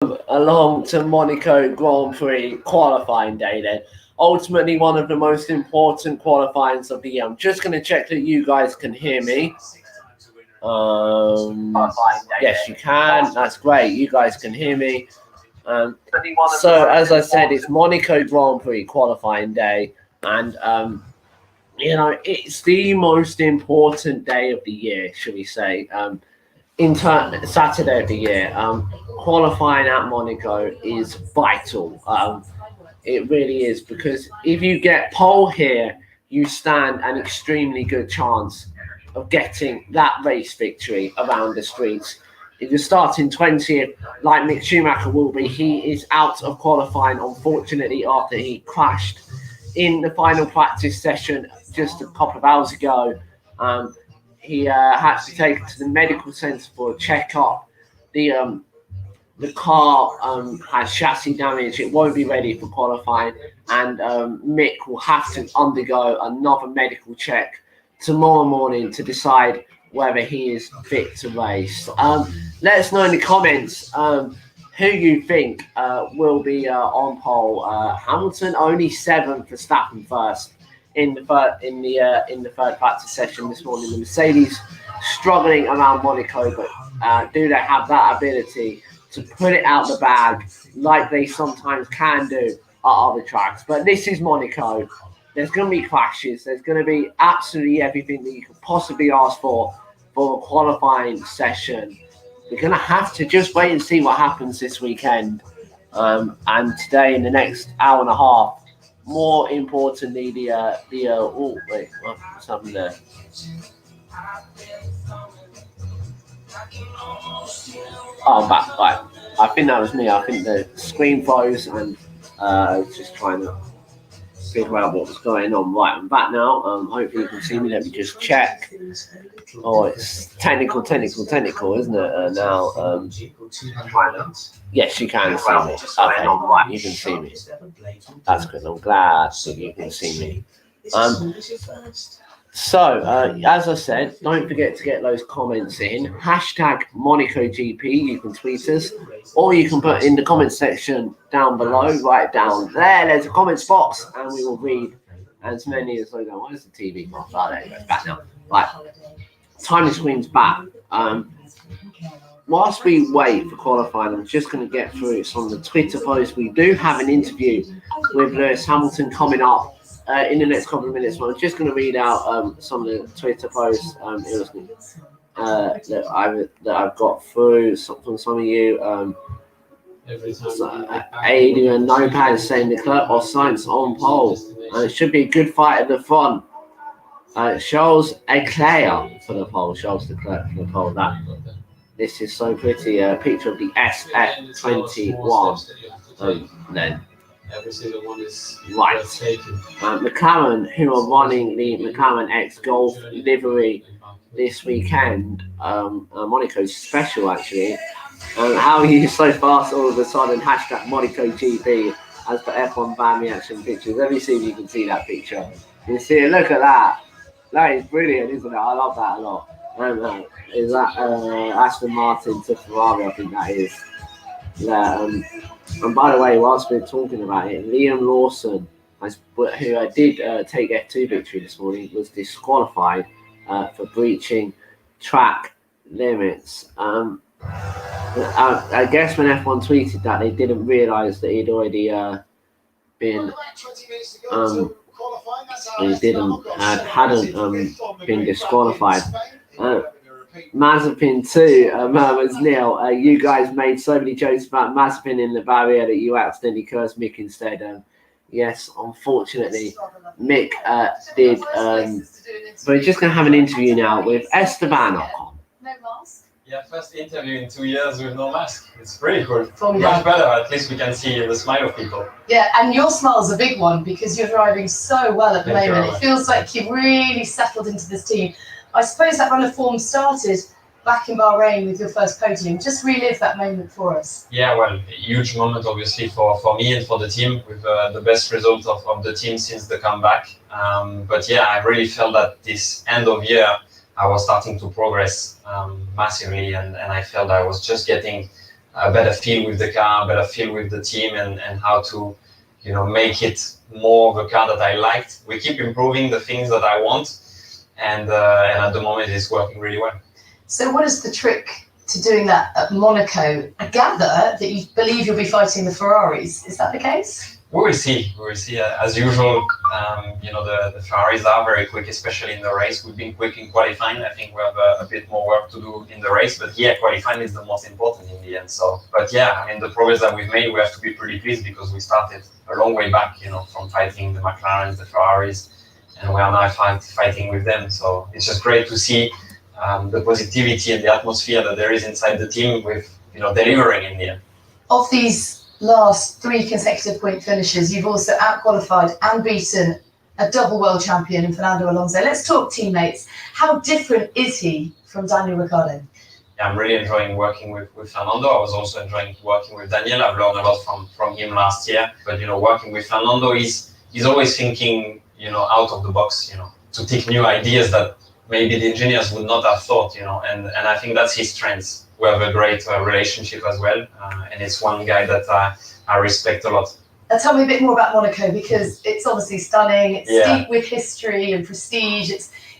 along to Monaco Grand Prix qualifying day then. Ultimately, one of the most important qualifyings of the year. I'm just going to check that you guys can hear me. Yes, you can. That's great. You guys can hear me. So, as I said, it's Monaco Grand Prix qualifying day. And, it's the most important day of the year, should we say. Saturday of the year. Qualifying at Monaco is vital. It really is, because if you get pole here, you stand an extremely good chance of getting that race victory around the streets. If you're starting 20th, like Mick Schumacher will be, he is out of qualifying, unfortunately, after he crashed in the final practice session just a couple of hours ago. He had to take it to the medical centre for a checkup. The car has chassis damage. It won't be ready for qualifying, and Mick will have to undergo another medical check tomorrow morning to decide whether he is fit to race. Let us know in the comments who you think will be on pole. Hamilton only 7th, Verstappen first in the third practice session this morning. The Mercedes struggling around Monaco, but do they have that ability to put it out the bag like they sometimes can do at other tracks? But this is Monaco. There's going to be crashes. There's going to be absolutely everything that you could possibly ask for a qualifying session. We're going to have to just wait and see what happens this weekend. And today, in the next hour and a half. More importantly, what's happening there? Oh, I'm back. Right. I think that was me. I think the screen froze, and just trying to figure out what was going on. Right, I'm back now. Hopefully you can see me. Let me just check. Oh, it's technical, isn't it? Now, yes, you can see me. Okay, right, you can see me. That's good. I'm glad that you can see me. So, as I said, don't forget to get those comments in. Hashtag MonacoGP, you can tweet us, or you can put in the comment section down below, right down there. There's a comments box, and we will read as many as I go. Why is the TV off? Oh, there you go, it's back now. Right, timing screen's back. Whilst we wait for qualifying, I'm just going to get through some of the Twitter posts. We do have an interview with Lewis Hamilton coming up in the next couple of minutes. But I'm just going to read out some of the Twitter posts that I've got through from some of you. Adrian Nopaz saying Leclerc or Sainz on pole. It should be a good fight at the front. Charles Leclerc for the pole. Charles Leclerc for the pole. This is so pretty. A picture of the SF21. Then. Every single one is right. McLaren, who are running the McLaren X Golf livery this weekend. Monaco's special, actually. How are you so fast all of a sudden? Hashtag MonacoGP as per F1 van reaction pictures. Let me see if you can see that picture. You see it? Look at that. That is brilliant, isn't it? I love that a lot. Is that Aston Martin to Ferrari? I think that is. Yeah. And by the way, whilst we're talking about it, Liam Lawson, who did take F2 victory this morning, was disqualified for breaching track limits. I guess when F1 tweeted that, they didn't realise that he'd already been hadn't been disqualified. Mazepin too, was nil. You guys made so many jokes about Mazepin in the barrier that you accidentally cursed Mick instead. Yes, unfortunately, Mick did. We're just going to have an interview now with Esteban Ocon. No mask? Yeah, first interview in 2 years with no mask. It's pretty cool. Much better. At least we can see the smile of people. Yeah, and your smile's a big one because you're driving so well at the moment. It feels like you've really settled into this team. I suppose that run of form started back in Bahrain with your first podium. Just relive that moment for us. Yeah, well, a huge moment obviously for me and for the team, with the best result of the team since the comeback. But yeah, I really felt that this end of year I was starting to progress massively, and I felt I was just getting a better feel with the car, a better feel with the team, and how to, make it more of a car that I liked. We keep improving the things that I want, and at the moment it's working really well. So what is the trick to doing that at Monaco? I gather that you believe you'll be fighting the Ferraris. Is that the case? We will see. We will see. As usual, the Ferraris are very quick, especially in the race. We've been quick in qualifying. I think we have a bit more work to do in the race, but qualifying is the most important in the end. So, but the progress that we've made, we have to be pretty pleased because we started a long way back, from fighting the McLarens, the Ferraris, and we are now fighting with them. So it's just great to see the positivity and the atmosphere that there is inside the team with, delivering in the end. Of these last 3 consecutive point finishes, you've also out-qualified and beaten a double world champion in Fernando Alonso. Let's talk teammates. How different is he from Daniel Ricciardo? Yeah, I'm really enjoying working with Fernando. I was also enjoying working with Daniel. I've learned a lot from him last year. But, working with Fernando, he's always thinking, out of the box, to take new ideas that maybe the engineers would not have thought, and I think that's his strength. We have a great relationship as well, and it's one guy that I respect a lot. Tell me a bit more about Monaco, because it's obviously stunning. It's steep with history and prestige.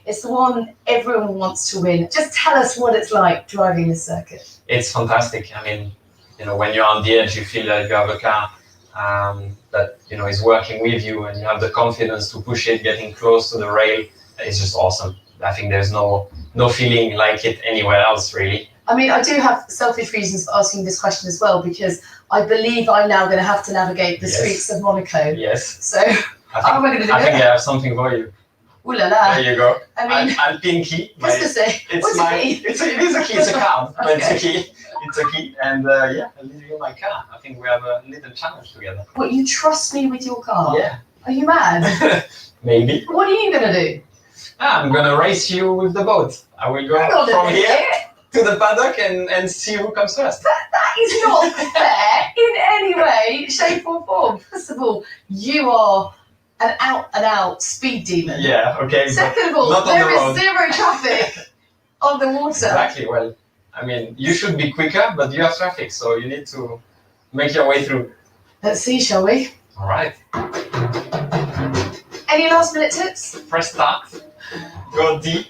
It's the one everyone wants to win. Just tell us what it's like driving this circuit. It's fantastic. I mean, when you're on the edge, you feel like you have a car that is working with you, and you have the confidence to push it, getting close to the rail. It's just awesome. I think there's no feeling like it anywhere else, really. I mean, I do have selfish reasons for asking this question as well, because I believe I'm now going to have to navigate the streets of Monaco. Yes. So how am I going to do it? I think I have something for you. Ooh la la. There you go. I mean, Alpine key. Just to say, what's a key? It is a key. It's a card. Okay. It's a key. It's a key. And I'll leave you my car. I think we have a little challenge together. What, you trust me with your car? Yeah. Are you mad? Maybe. What are you going to do? I'm going to race you with the boat. I will go from here to the paddock and see who comes first. That is not fair in any way, shape or form. First of all, you are an out-and-out speed demon. Yeah, okay. Second of all, there is zero traffic on the water. Exactly. Well, I mean, you should be quicker, but you have traffic, so you need to make your way through. Let's see, shall we? All right. Any last-minute tips? Press start. Go deep.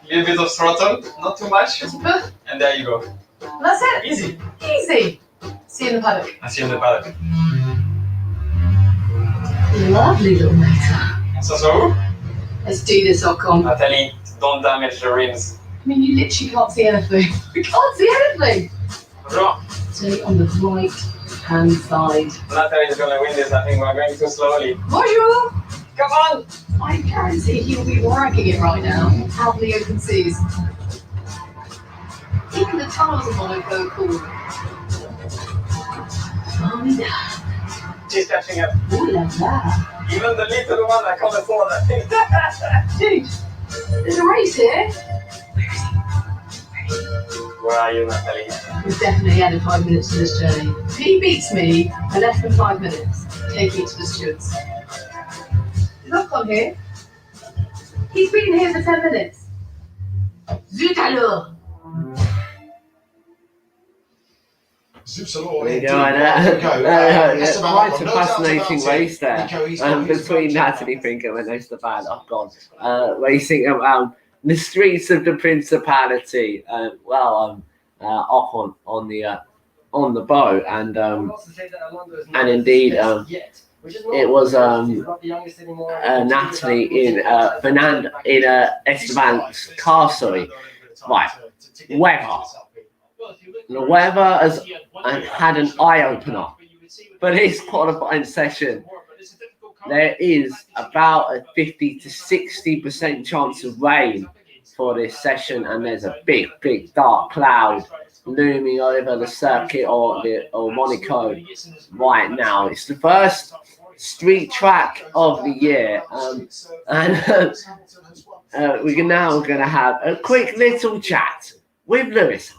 Little bit of throttle, not too much. And there you go. And that's it. Easy. Easy. See you in the paddock. I see you in the paddock. Lovely little motor. So? Let's do this, Ocon. Natalie, don't damage the rims. I mean, you literally can't see anything. We can't see anything. Bonjour. Stay on the right-hand side. Natalie is going to win this. I think we're going too slowly. Bonjour. Come on. I guarantee he'll be ragging it right now out in the open seas. Even the tunnels of Monaco are cool. Calm down. She's catching up. Ooh la la. Even the little one, I can't afford that thing. Dude, there's a race here. Where are you, Natalie? We've definitely added 5 minutes to this journey. If he beats me in less than 5 minutes, take me to the stewards. Look on here. He's been here for 10 minutes. Zut alors! There you go, quite a fascinating race there between Natalie Finkel and Esteban Ocon, racing around the streets of the Principality. Ocon on the boat, and indeed it was Natalie in Fernando in Esteban's car. Sorry, right. The weather has had an eye opener for this qualifying session. There is about a 50 to 60% chance of rain for this session, and there's a big dark cloud looming over the circuit or Monaco right now. It's the first street track of the year, and we're now going to have a quick little chat with Lewis.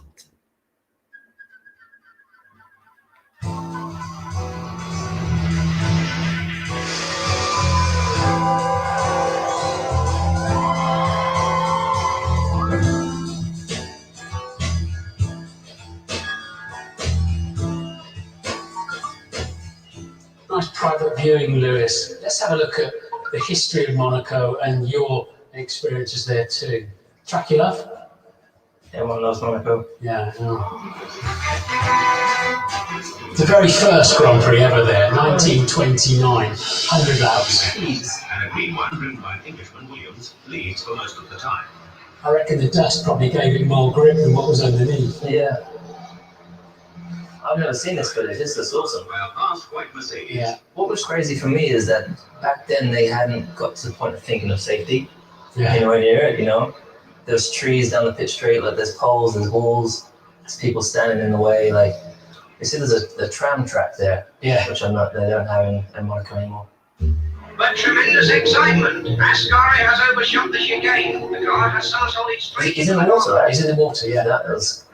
nice private viewing, Lewis. Let's have a look at the history of Monaco and your experiences there too. Track you love? Everyone loves Monaco. Yeah, I know. The very first Grand Prix ever there, 1929, 100 laps. And a green one driven by Englishman Williams leads for most of the time. I reckon the dust probably gave it more grip than what was underneath. Yeah. I've never seen this footage. This is awesome. Well past white Mercedes. Yeah. What was crazy for me is that back then they hadn't got to the point of thinking of safety Yeah. anywhere near it, you know? There's trees down the pit straight, like there's poles, there's walls, there's people standing in the way. Like, you see there's a tram track there, Yeah. which they don't have in Monaco anymore. But tremendous excitement. Ascari has overshot the chicane. The car has somersaulted straight He's in the water, right? He's in the water, yeah.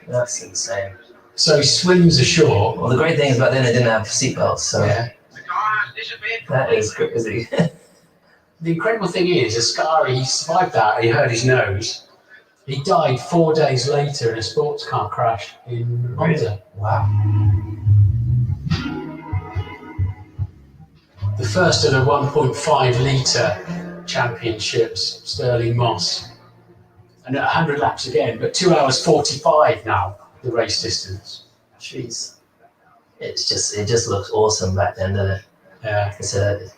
That's insane. So he swims ashore. Well, the great thing is back then they didn't have seatbelts, so Yeah. The car has disappeared from that view. is crazy. The incredible thing is, Ascari, he survived that, he hurt his nose. He died 4 days later in a sports car crash in Monza. Wow. The first of the 1.5 litre championships, Sterling Moss. And at 100 laps again, but 2 hours 45 now, the race distance. Jeez. It just looks awesome back then, doesn't it? Yeah. It's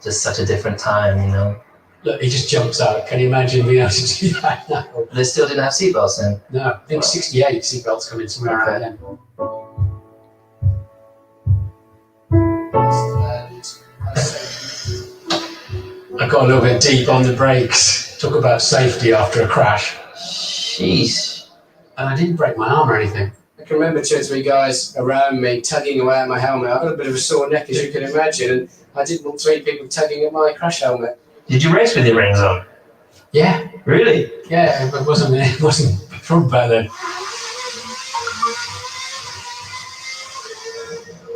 just such a different time, you know. Look, he just jumps out. Can you imagine being able to do that now? They still didn't have seatbelts then. No, I think 68 seatbelts come in somewhere around then. I got a little bit deep on the brakes. Talk about safety after a crash. Sheesh. And I didn't break my arm or anything. I can remember 2 or 3 guys around me tugging away at my helmet. I've got a bit of a sore neck, as you can imagine, and I didn't want 3 people tugging at my crash helmet. Did you race with your rings on? Yeah, Really? yeah, it wasn't from back then.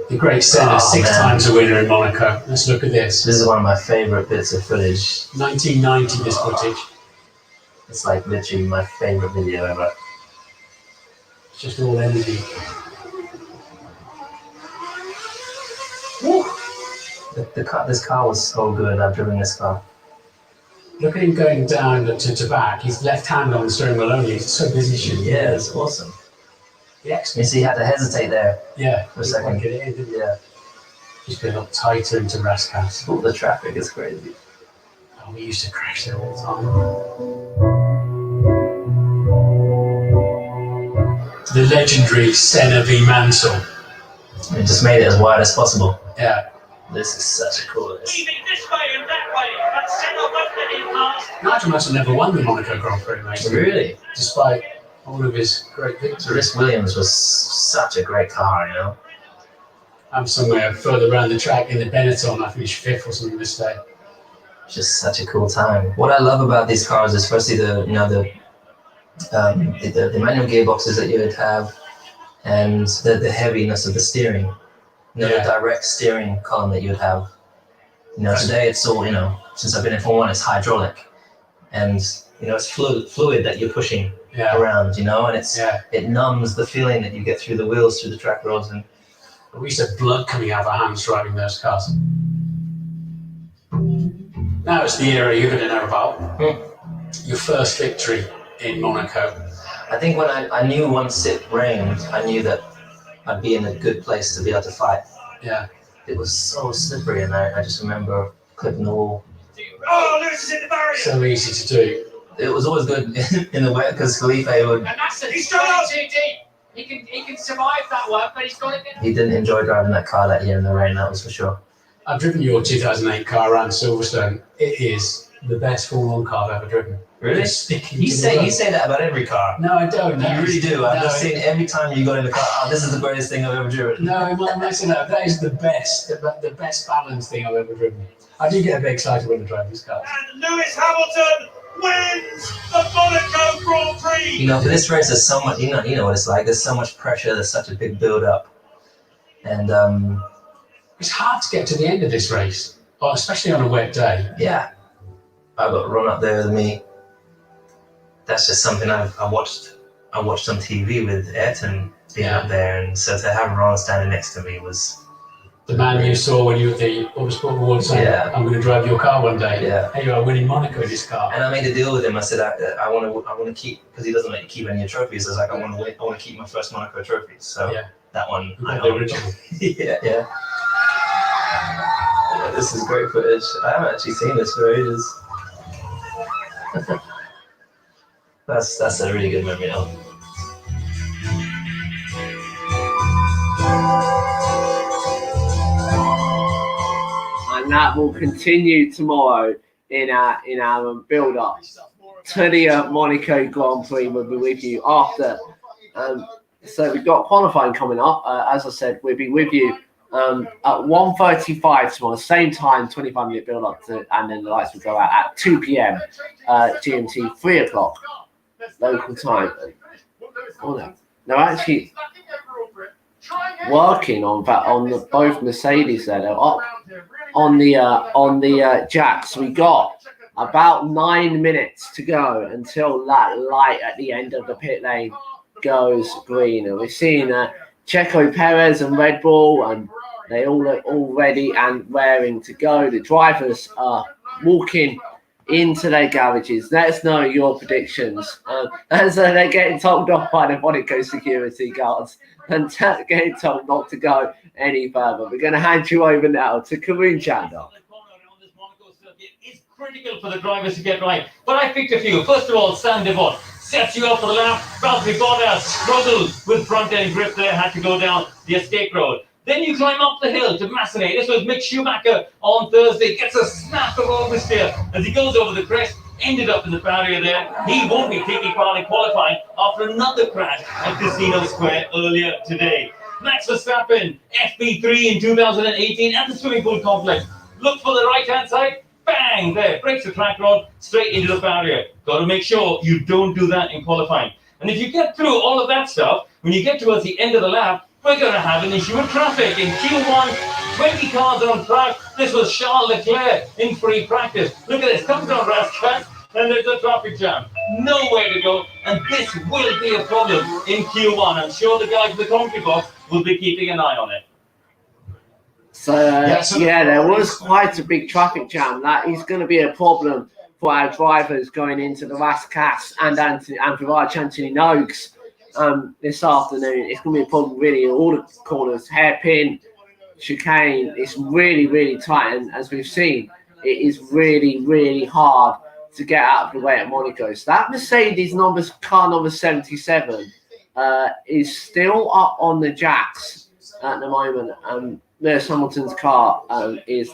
The great Senna, Oh, 6 man. times a winner in Monaco. Let's look at this. This is one of my favorite bits of footage. 1990, this footage. It's like literally my favorite video ever. It's just all energy. Woo! This car was so good. I've driven this car. Look at him going down to back. His left hand on the steering wheel only. He's so busy shooting. Yeah, it's awesome. Yes. You see, he had to hesitate there Yeah. for a second. Get it in, didn't he? Yeah. Just been up tighter into Raskas. All the traffic is crazy. Oh, we used to crash there all the time. The legendary Senna v Mansell. It just made it as wide as possible. Yeah. This is such a cool race. This way and that way, but Senna won't let it pass. Nigel Mansell never won the Monaco Grand Prix, mate. Really? Despite all of his great victories. This Williams was such a great car, you know? I'm somewhere further around the track in the Benetton. I finished 5th or something this day. Just such a cool time. What I love about these cars is firstly the manual gearboxes that you would have, and the heaviness of the steering. You know, Yeah. the direct steering column that you would have. You know, today it's all, you know, since I've been in Formula 1, it's hydraulic, and you know, it's fluid that you're pushing Yeah. around. You know, and Yeah. it numbs the feeling that you get through the wheels, through the track roads, and We used to have blood coming out of our hands driving those cars. Now it's the era you're going to know about. Your first victory in Monaco. I think when I knew once it rained, I knew that I'd be in a good place to be able to fight. Yeah. It was so slippery, and I just remember clipping the wall. Oh, Lewis is in the barrier. So easy to do. It was always good in the wet because Felipe would. And that's it. He's going too deep. He can survive that one, but he's got it. He didn't enjoy driving that car that year in the rain. That was for sure. I've driven your 2008 car around Silverstone. It is the best Formula 1 car I've ever driven. Really? It's sticking You to the say road. that about every car. No, I don't. No, You really do. I've no, just seen every time you got in the car. Oh, this is the greatest thing I've ever driven. No, I'm messing up. That is the best balanced thing I've ever driven. I do get a bit excited when I drive these cars. And Lewis Hamilton wins the Monaco Grand Prix. You know, for this race, there's so much. You know what it's like. There's so much pressure. There's such a big build-up, and It's hard to get to the end of this race, especially on a wet day. yeah, I got run up there with me. That's just something I watched on TV with Ayrton being Yeah. up there, and so to have Ron standing next to me was The man you saw when you were at the Autosport Awards saying, Yeah. I'm going to drive your car one day. Yeah. Hey, you are winning Monaco in this car. And I made a deal with him. I said, I want to keep, because he doesn't let you keep any of your trophies. I was like, I want to keep my first Monaco trophies. So Yeah. that one, You got the original. yeah. This is great footage. I haven't actually seen this for ages. That's a really good memory now. And that will continue tomorrow in our build up to the Monaco Grand Prix. We'll be with you after. So we've got qualifying coming up. As I said, we'll be with you at 1:35 tomorrow, same time, 25-minute build up to, and then the lights will go out at 2 p.m. GMT, 3 o'clock local time. Oh no, they're actually working on that on the both Mercedes there. They're up on the jacks. We got about 9 minutes to go until that light at the end of the pit lane goes green, and we're seeing Checo Perez and Red Bull, and they all look all ready and raring to go. The drivers are walking into their garages. Let us know your predictions. As they're getting told off by the Monaco security guards and getting told not to go any further. We're going to hand you over now to Karun Chandler. It's critical for the drivers to get right. But I picked a few. First of all, Sam Devon sets you up for the lap. Valtteri Bottas struggled with front end grip there, had to go down the escape road. Then you climb up the hill to Massenet. This was Mick Schumacher on Thursday. Gets a snap of oversteer as he goes over the crest. Ended up in the barrier there. He won't be taking part in qualifying after another crash at Casino Square earlier today. Max Verstappen, FP3 in 2018 at the swimming pool complex. Look for the right-hand side. Bang! There. Breaks the track rod straight into the barrier. Got to make sure you don't do that in qualifying. And if you get through all of that stuff, when you get towards the end of the lap, we're going to have an issue with traffic. In Q1, 20 cars on track. This was Charles Leclerc in free practice. Look at this. Comes on Rascat, and there's a traffic jam. Nowhere to go. And this will be a problem in Q1. I'm sure the guys in the commentary box will be keeping an eye on it. So, there was quite a big traffic jam. That is going to be a problem for our drivers going into the Rascas and for Anthony Noakes this afternoon. It's going to be a problem really in all the corners, hairpin, chicane. It's really, really tight. And as we've seen, it is really, really hard to get out of the way at Monaco. So that Mercedes car number 77 is still up on the jacks at the moment. Lewis Hamilton's car is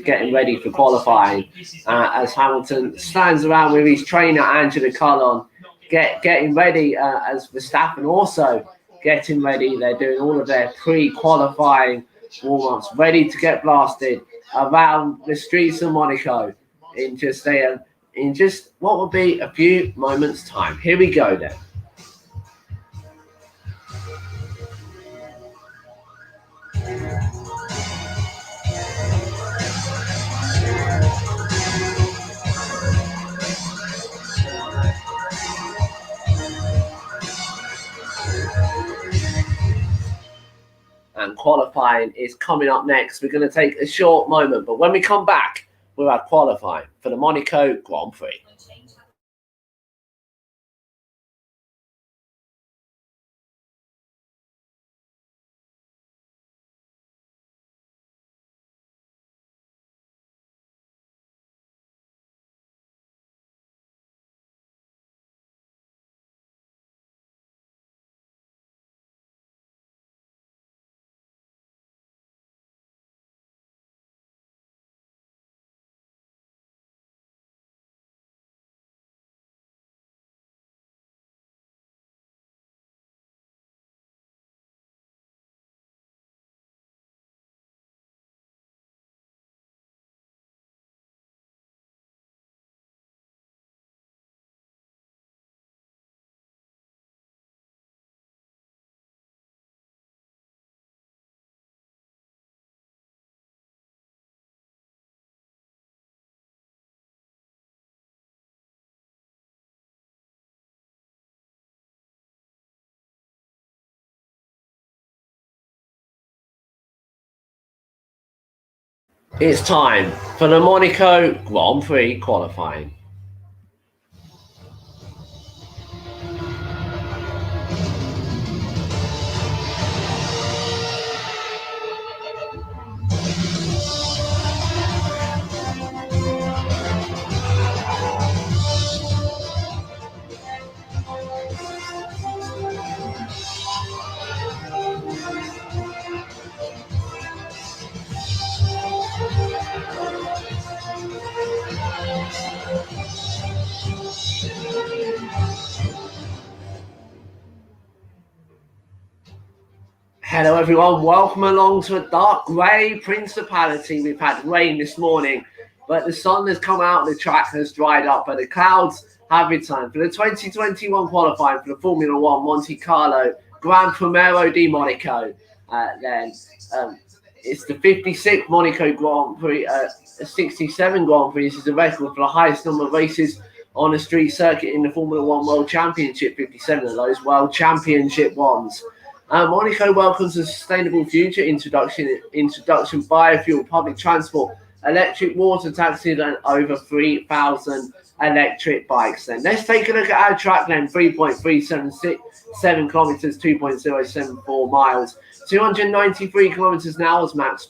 getting ready for qualifying as Hamilton stands around with his trainer Angela Cullon getting ready as Verstappen also getting ready. They're doing all of their pre-qualifying warm-ups, ready to get blasted around the streets of Monaco in just what will be a few moments' time. Here we go then. And qualifying is coming up next. We're going to take a short moment, but when we come back, we'll have qualifying for the Monaco Grand Prix. It's time for the Monaco Grand Prix qualifying. Hello everyone, welcome along to a dark grey principality. We've had rain this morning, but the sun has come out, the track has dried up, but the clouds have returned. For the 2021 qualifying for the Formula 1 Monte Carlo Gran Premio di Monaco, it's the 56th Monaco Grand Prix, 67 Grand Prix. This is a record for the highest number of races on a street circuit in the Formula 1 World Championship, 57 of those World Championship ones. Monaco welcomes a sustainable future, introduction biofuel, public transport, electric water taxis, and over 3,000 electric bikes. Then let's take a look at our track length: 3.377 kilometers, 2.074 miles, 293 kilometers an hour is max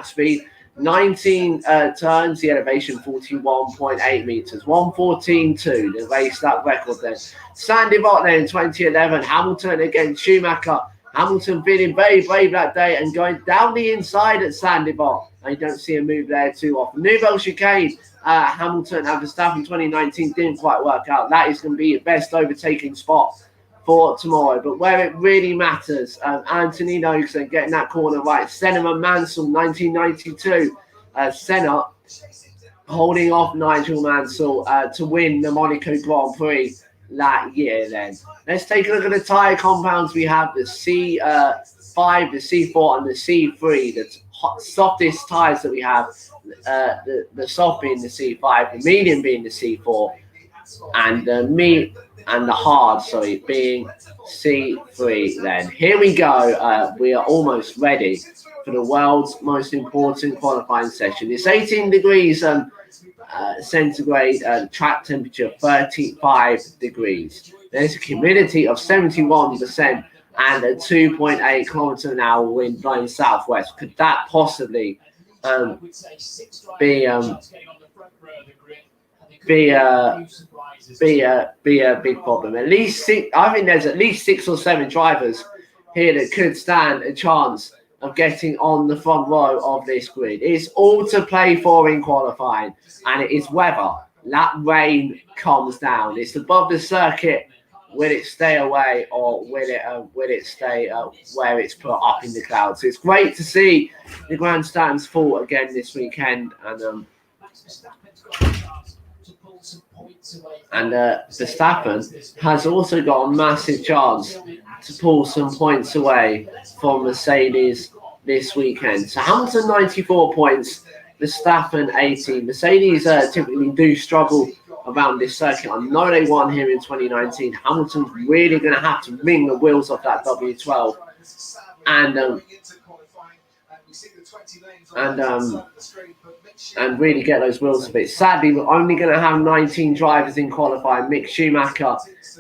speed. 19 turns, the elevation 41.8 meters, 114.2, the race lap record then. Sandy Bot then 2011, Hamilton against Schumacher. Hamilton feeling very brave that day and going down the inside at Sandy Bot. And you don't see a move there too often. Nouvelle chicane, Hamilton and Verstappen 2019 didn't quite work out. That is going to be your best overtaking spot for tomorrow. But where it really matters, Anthony Noakes getting that corner right. Senna and Mansell 1992. Senna holding off Nigel Mansell to win the Monaco Grand Prix that year. Then let's take a look at the tyre compounds. We have the C5, the C4 and the C3, the softest tyres that we have. The soft being the C5, the medium being the C4, and the hard, being C3. Then here we go. We are almost ready for the world's most important qualifying session. It's 18 degrees centigrade, track temperature 35 degrees. There's a humidity of 71% and a 2.8 kilometer an hour wind blowing southwest. Could that possibly be a big problem? At least six, I think there's at least 6 or 7 drivers here that could stand a chance of getting on the front row of this grid. It's all to play for in qualifying, and it is whether that rain comes down. It's above the circuit. Will it stay away, or will it stay where it's put up in the clouds? So it's great to see the grandstands full again this weekend, and Verstappen has also got a massive chance to pull some points away from Mercedes this weekend. So Hamilton 94 points, Verstappen 18. Mercedes typically do struggle around this circuit. I know they won here in 2019. Hamilton's really going to have to wring the wheels off that W12 and really get those wheels a bit. Sadly, we're only going to have 19 drivers in qualifying. Mick Schumacher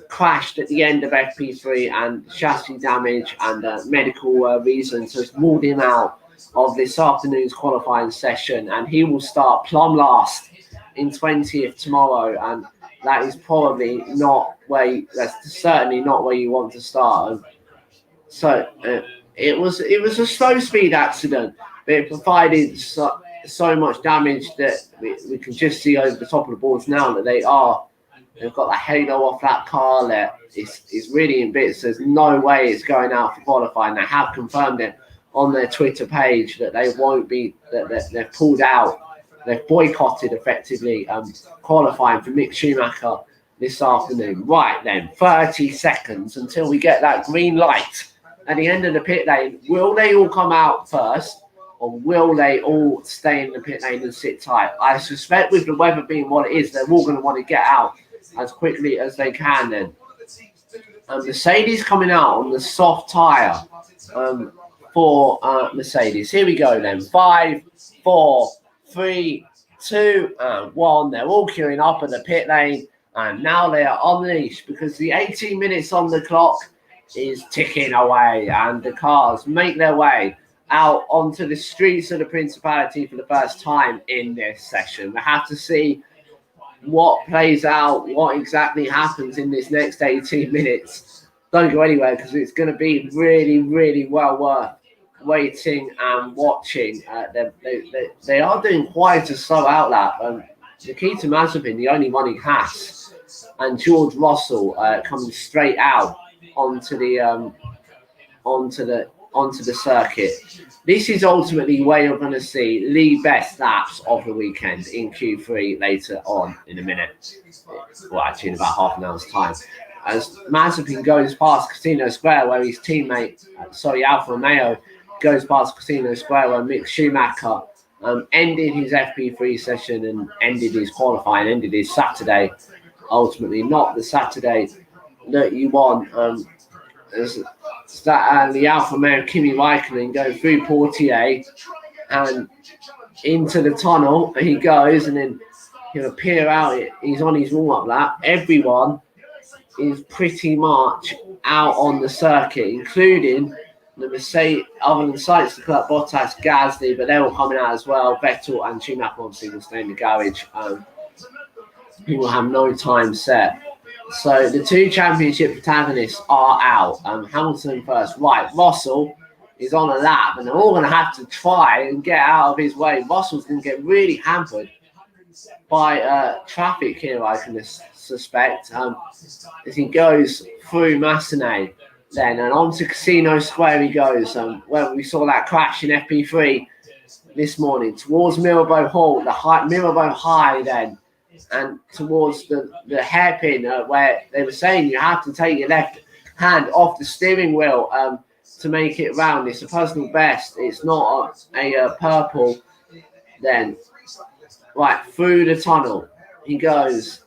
crashed at the end of FP3 and chassis damage and medical reasons has ruled him out of this afternoon's qualifying session, and he will start plumb last in 20th tomorrow, and that is probably that's certainly not where you want to start. So it was a slow speed accident, but it provided so much damage that we can just see over the top of the boards now that they've got the halo off that car there. It's really in bits. There's no way it's going out for qualifying. They have confirmed it on their Twitter page that they won't be, that they've pulled out. They've boycotted effectively qualifying for Mick Schumacher this afternoon. Right then, 30 seconds until we get that green light at the end of the pit lane. Will they all come out first, or will they all stay in the pit lane and sit tight? I suspect with the weather being what it is, they're all going to want to get out as quickly as they can then. Mercedes coming out on the soft tyre for Mercedes. Here we go then. 5, 4, 3, 2, and 1. They're all queuing up at the pit lane, and now they are on the leash because the 18 minutes on the clock is ticking away, and the cars make their way out onto the streets of the Principality for the first time in this session. We have to see what plays out, what exactly happens in this next 18 minutes. Don't go anywhere because it's going to be really, really well worth waiting and watching. They are doing quite a slow outlap. Nikita Mazepin, the only one he has, and George Russell coming straight out onto the circuit. This is ultimately where you're going to see the best laps of the weekend in Q3 later on in a minute. Well, actually in about half an hour's time. As Mazepin goes past Casino Square, where his teammate, Alfa Romeo, goes past Casino Square, where Mick Schumacher ended his FP3 session and ended his qualifying, ended his Saturday. Ultimately, not the Saturday that you want. The Alfa Romeo Kimi Raikkonen go through Portier and into the tunnel. He goes, and then he'll appear out. He's on his warm-up lap. Everyone is pretty much out on the circuit, including the Mercedes, other than Sainz, Leclerc, Bottas, Gasly, but they're all coming out as well. Vettel and Schumacher obviously will stay in the garage. He will have no time set. So the two championship protagonists are out. Hamilton first. Right, Russell is on a lap, and they're all going to have to try and get out of his way. Russell's going to get really hampered by traffic here, I can suspect, as he goes through Massenet. Then and on to Casino Square he goes, where we saw that crash in FP3 this morning, towards Mirabeau Hall, Mirabeau High then, and towards the hairpin where they were saying you have to take your left hand off the steering wheel to make it round. It's a personal best. It's not a purple. Then, right, through the tunnel he goes.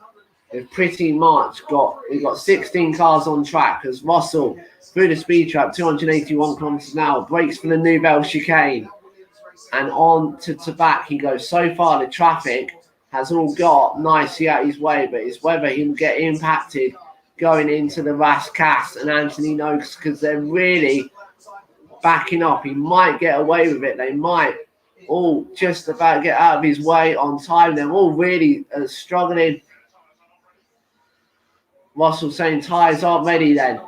We've pretty much we've got 16 cars on track as Russell through the speed trap, 281 kilometers an hour, brakes for the Nouvelle chicane, and on to back he goes. So far the traffic has all got nicely out his way, but it's whether he'll get impacted going into the Rascasse and Anthony Noakes, because they're really backing up. He might get away with it. They might all just about get out of his way on time. They're all really struggling. Russell saying tyres aren't ready then.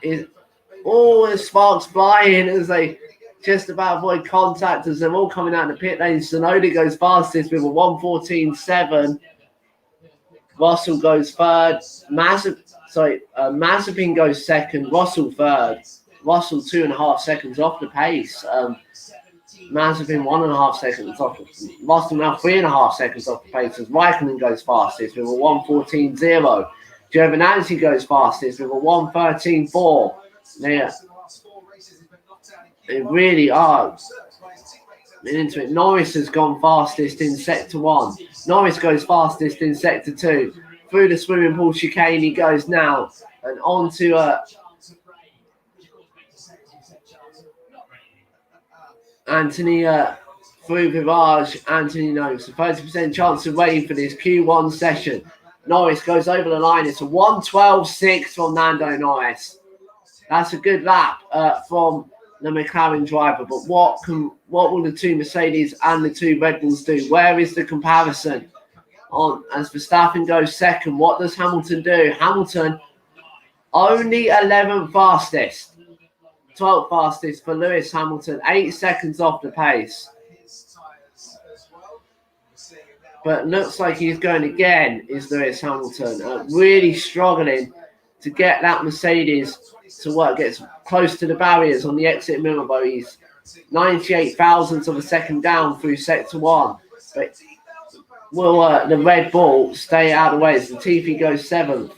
The sparks flying as they just about avoid contact as they're all coming out of the pit lane. Tsunoda goes fastest with a 1:14.7. Russell goes third. Mazepin goes second. Russell third. Russell 2.5 seconds off the pace. Mazepin 1.5 seconds off. Russell now 3.5 seconds off the pace as Raikkonen goes fastest with a 1:14.0. Giovinazzi goes fastest with a 1:13.4. They really are into it. Norris has gone fastest in sector 1. Norris goes fastest in sector 2. Through the swimming pool chicane he goes now, and on to Anthony through Virage. Anthony knows a 30% chance of waiting for this Q1 session. Norris goes over the line. It's a 1:12.6 from Lando Norris. That's a good lap from the McLaren driver. But what will the two Mercedes and the two Red Bulls do? Where is the comparison? On as Verstappen goes second, what does Hamilton do? Hamilton only 11th fastest. 12th fastest for Lewis Hamilton, 8 seconds off the pace. But looks like he's going again, is Lewis Hamilton. Really struggling to get that Mercedes to work. Gets close to the barriers on the exit Mirabeau. He's 98 thousandths of a second down through sector 1. But will the Red Bull stay out of the way as Latifi goes 7th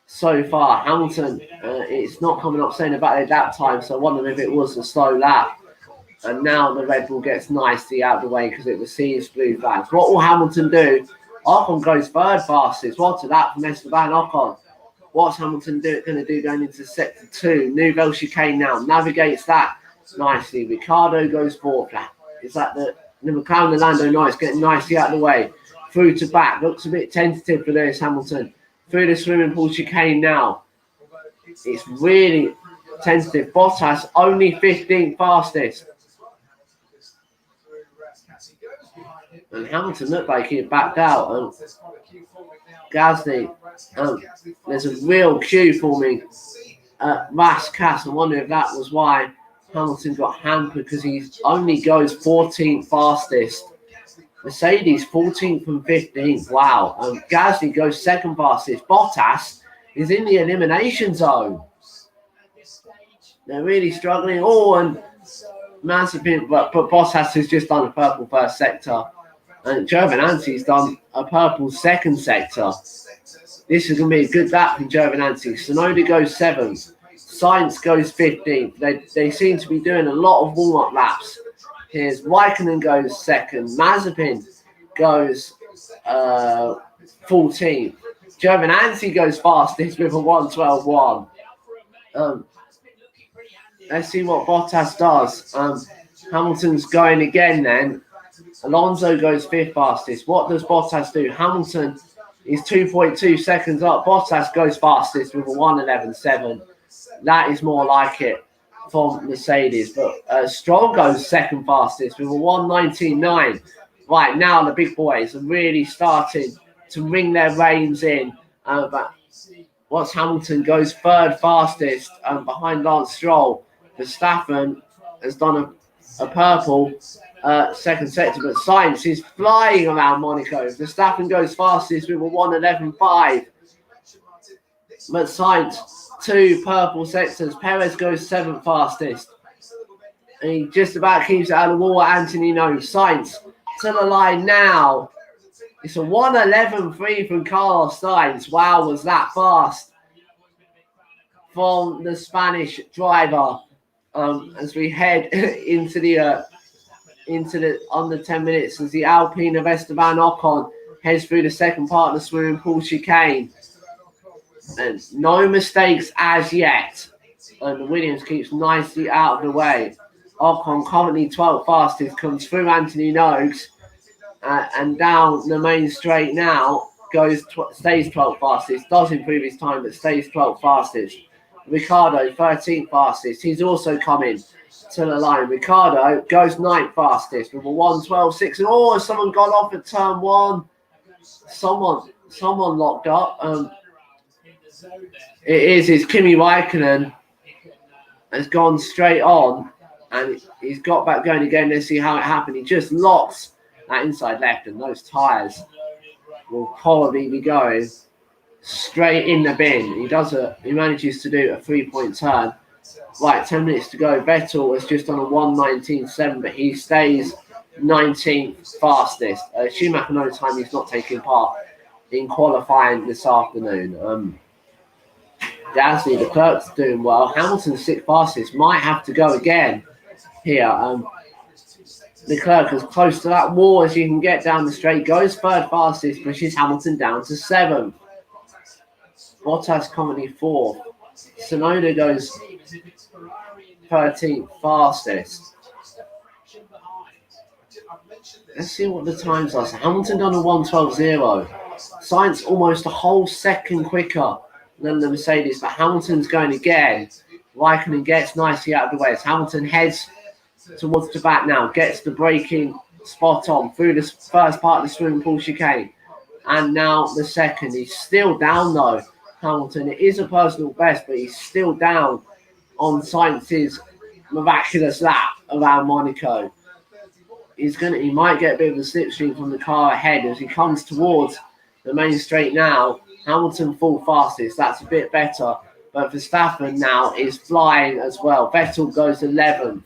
so far? Hamilton, it's not coming up saying about it that time, so I wonder if it was a slow lap. And now the Red Bull gets nicely out of the way because it receives blue flags. What will Hamilton do? Ocon goes third fastest. What's that from Esteban Ocon? What's Hamilton going to do going into sector 2? Nouvelle chicane now. Navigates that nicely. Ricardo goes fourth. Is that the McLaren and Lando Norris getting nicely out of the way? Through to back. Looks a bit tentative for Lewis Hamilton. Through the swimming pool chicane now. It's really tentative. Bottas only 15th fastest. And Hamilton looked like he had backed out. And Gasly, there's a real queue forming at Rascasse. I wonder if that was why Hamilton got hampered, because he only goes 14th fastest. Mercedes 14th and 15th. Wow. Gasly goes second fastest. Bottas is in the elimination zone. They're really struggling. Oh, and Mazepin, but Bottas has just done a purple first sector. And Giovinazzi's done a purple second sector. This is going to be a good lap from Giovinazzi. Tsunoda goes 7th. Sainz goes 15th. They seem to be doing a lot of warm-up laps. Here's Raikkonen goes 2nd. Mazepin goes 14th. Giovinazzi goes fastest with a 1:12.1. Let's see what Bottas does. Hamilton's going again then. Alonso goes 5th fastest. What does Bottas do? Hamilton is 2.2 seconds up. Bottas goes fastest with a 1:11.7. That is more like it from Mercedes. But Stroll goes second fastest with a 1:19.9. Right now, the big boys are really starting to ring their reins in. But what's Hamilton goes third fastest behind Lance Stroll. Verstappen has done a purple second sector, but Sainz is flying around Monaco. Verstappen goes fastest with a 1:11.5. But Sainz, 2 purple sectors. Perez goes 7th fastest. And he just about keeps it out of the wall. Anthony knows. Sainz to the line now. It's a 1:11.3 from Carlos Sainz. Wow, was that fast from the Spanish driver. As we head into the under 10 minutes, as the Alpine of Esteban Ocon heads through the second part of the swimming pool chicane. And no mistakes as yet. And Williams keeps nicely out of the way. Ocon currently 12th fastest, comes through Anthony Noakes and down the main straight now, stays 12th fastest, does improve his time, but stays 12th fastest. Ricardo, 13th fastest. He's also coming to the line. Ricardo goes 9th fastest with a 1:12.6. And oh, someone got off at turn 1. Someone locked up. It's Kimi Raikkonen has gone straight on and he's got back going again. Let's see how it happened. He just locks that inside left, and those tyres will probably be going straight in the bin. He manages to do a 3-point turn. Right, 10 minutes to go. Vettel has just done a 1:19.7, but he stays 19th fastest. Schumacher no time, he's not taking part in qualifying this afternoon. Gasly, the Clerk's doing well. Hamilton's 6th fastest, might have to go again here. Leclerc is close to that wall as you can get down the straight, goes 3rd fastest, pushes Hamilton down to 7th. Bottas currently 4th. Tsunoda goes 13th fastest. Let's see what the times are. So Hamilton done a 1:12.0. Sainz almost a whole second quicker than the Mercedes, but Hamilton's going again. Raikkonen gets nicely out of the way as Hamilton heads towards the back now, gets the braking spot on through the first part of the swimming pool chicane. And now the second. He's still down though, Hamilton. It is a personal best, but he's still down on Sainz's miraculous lap around Monaco. He might get a bit of a slipstream from the car ahead as he comes towards the main straight now. Hamilton full fastest, that's a bit better. But Verstappen now is flying as well. Vettel goes 11th.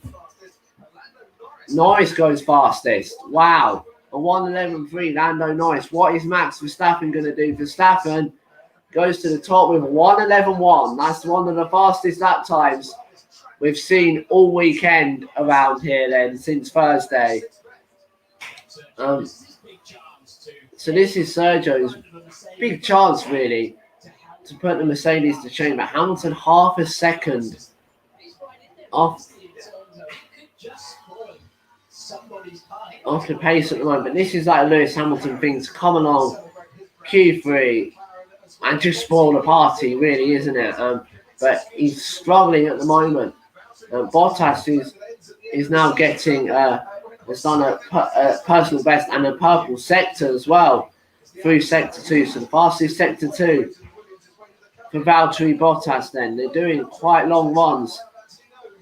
Norris goes fastest. Wow. A 1:11.3, Lando Norris. What is Max Verstappen going to do? Verstappen goes to the top with 1:11.1. That's one of the fastest lap times we've seen all weekend around here then, since Thursday. So this is Sergio's big chance, really, to put the Mercedes to shame, but Hamilton half a second off the pace at the moment. But this is like Lewis Hamilton things, come along Q3 and just spoil the party, really, isn't it? But he's struggling at the moment. Bottas is now getting has done a personal best and a purple sector as well through sector 2. So the fastest sector 2 for Valtteri Bottas. Then they're doing quite long runs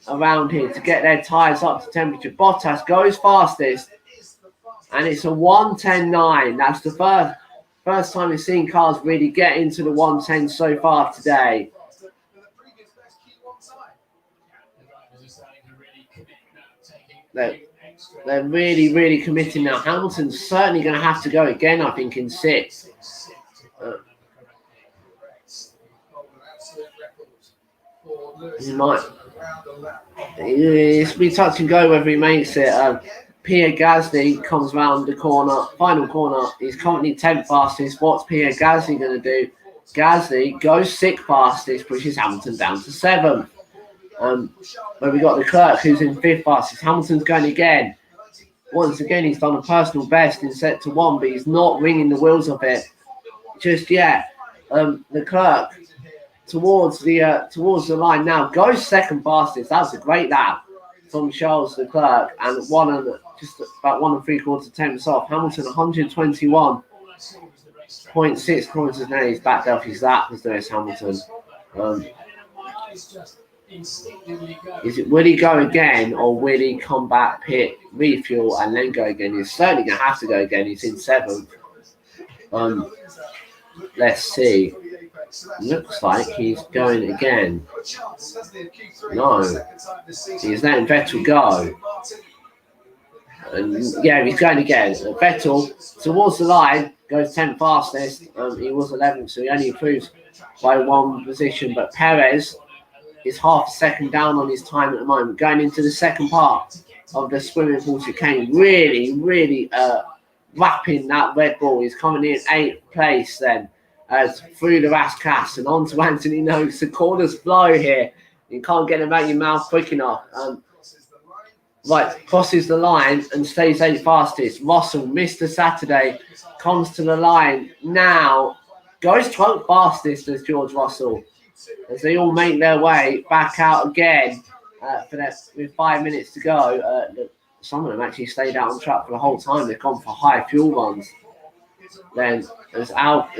around here to get their tyres up to temperature. Bottas goes fastest, and it's a 1:10.9. That's the first time we've seen cars really get into the 1:10 so far today. They're really, really committing now. Hamilton's certainly going to have to go again, I think, in 6. He might. It's be touch and go whether he makes it. Pierre Gasly comes round the corner, final corner. He's currently 10th fastest. What's Pierre Gasly going to do? Gasly goes 6th fastest, pushes Hamilton down to 7th. Where we got Leclerc, who's in 5th fastest. Hamilton's going again. Once again, he's done a personal best in sector 1, but he's not ringing the wheels of it just yet. Leclerc towards the line now, goes 2nd fastest. That's a great lap from Charles Leclerc, and just about 1 3/4 tenths off. Hamilton 121.6 kilometers an hour. He's backed up his lap as Lewis Hamilton. Will he go again, or will he come back, pit, refuel, and then go again? He's certainly going to have to go again. He's in 7th. Let's see. Looks like he's going again. No. He's letting Vettel go. And yeah, he's going again. Vettel towards the line goes 10th fastest. He was 11th, so he only improves by 1 position. But Perez is half a second down on his time at the moment. Going into the second part of the swimming pool chicane. Really, really wrapping that Red Bull. He's coming in 8th place then. Through the Rascas and on to Anthony Noakes. The corners flow here. You can't get them out your mouth quick enough. Right, crosses the line and stays 8th fastest. Russell, Mr. Saturday, comes to the line now. Goes 12th fastest as George Russell. As they all make their way back out again with 5 minutes to go. Some of them actually stayed out on track for the whole time. They've gone for high fuel runs. Then as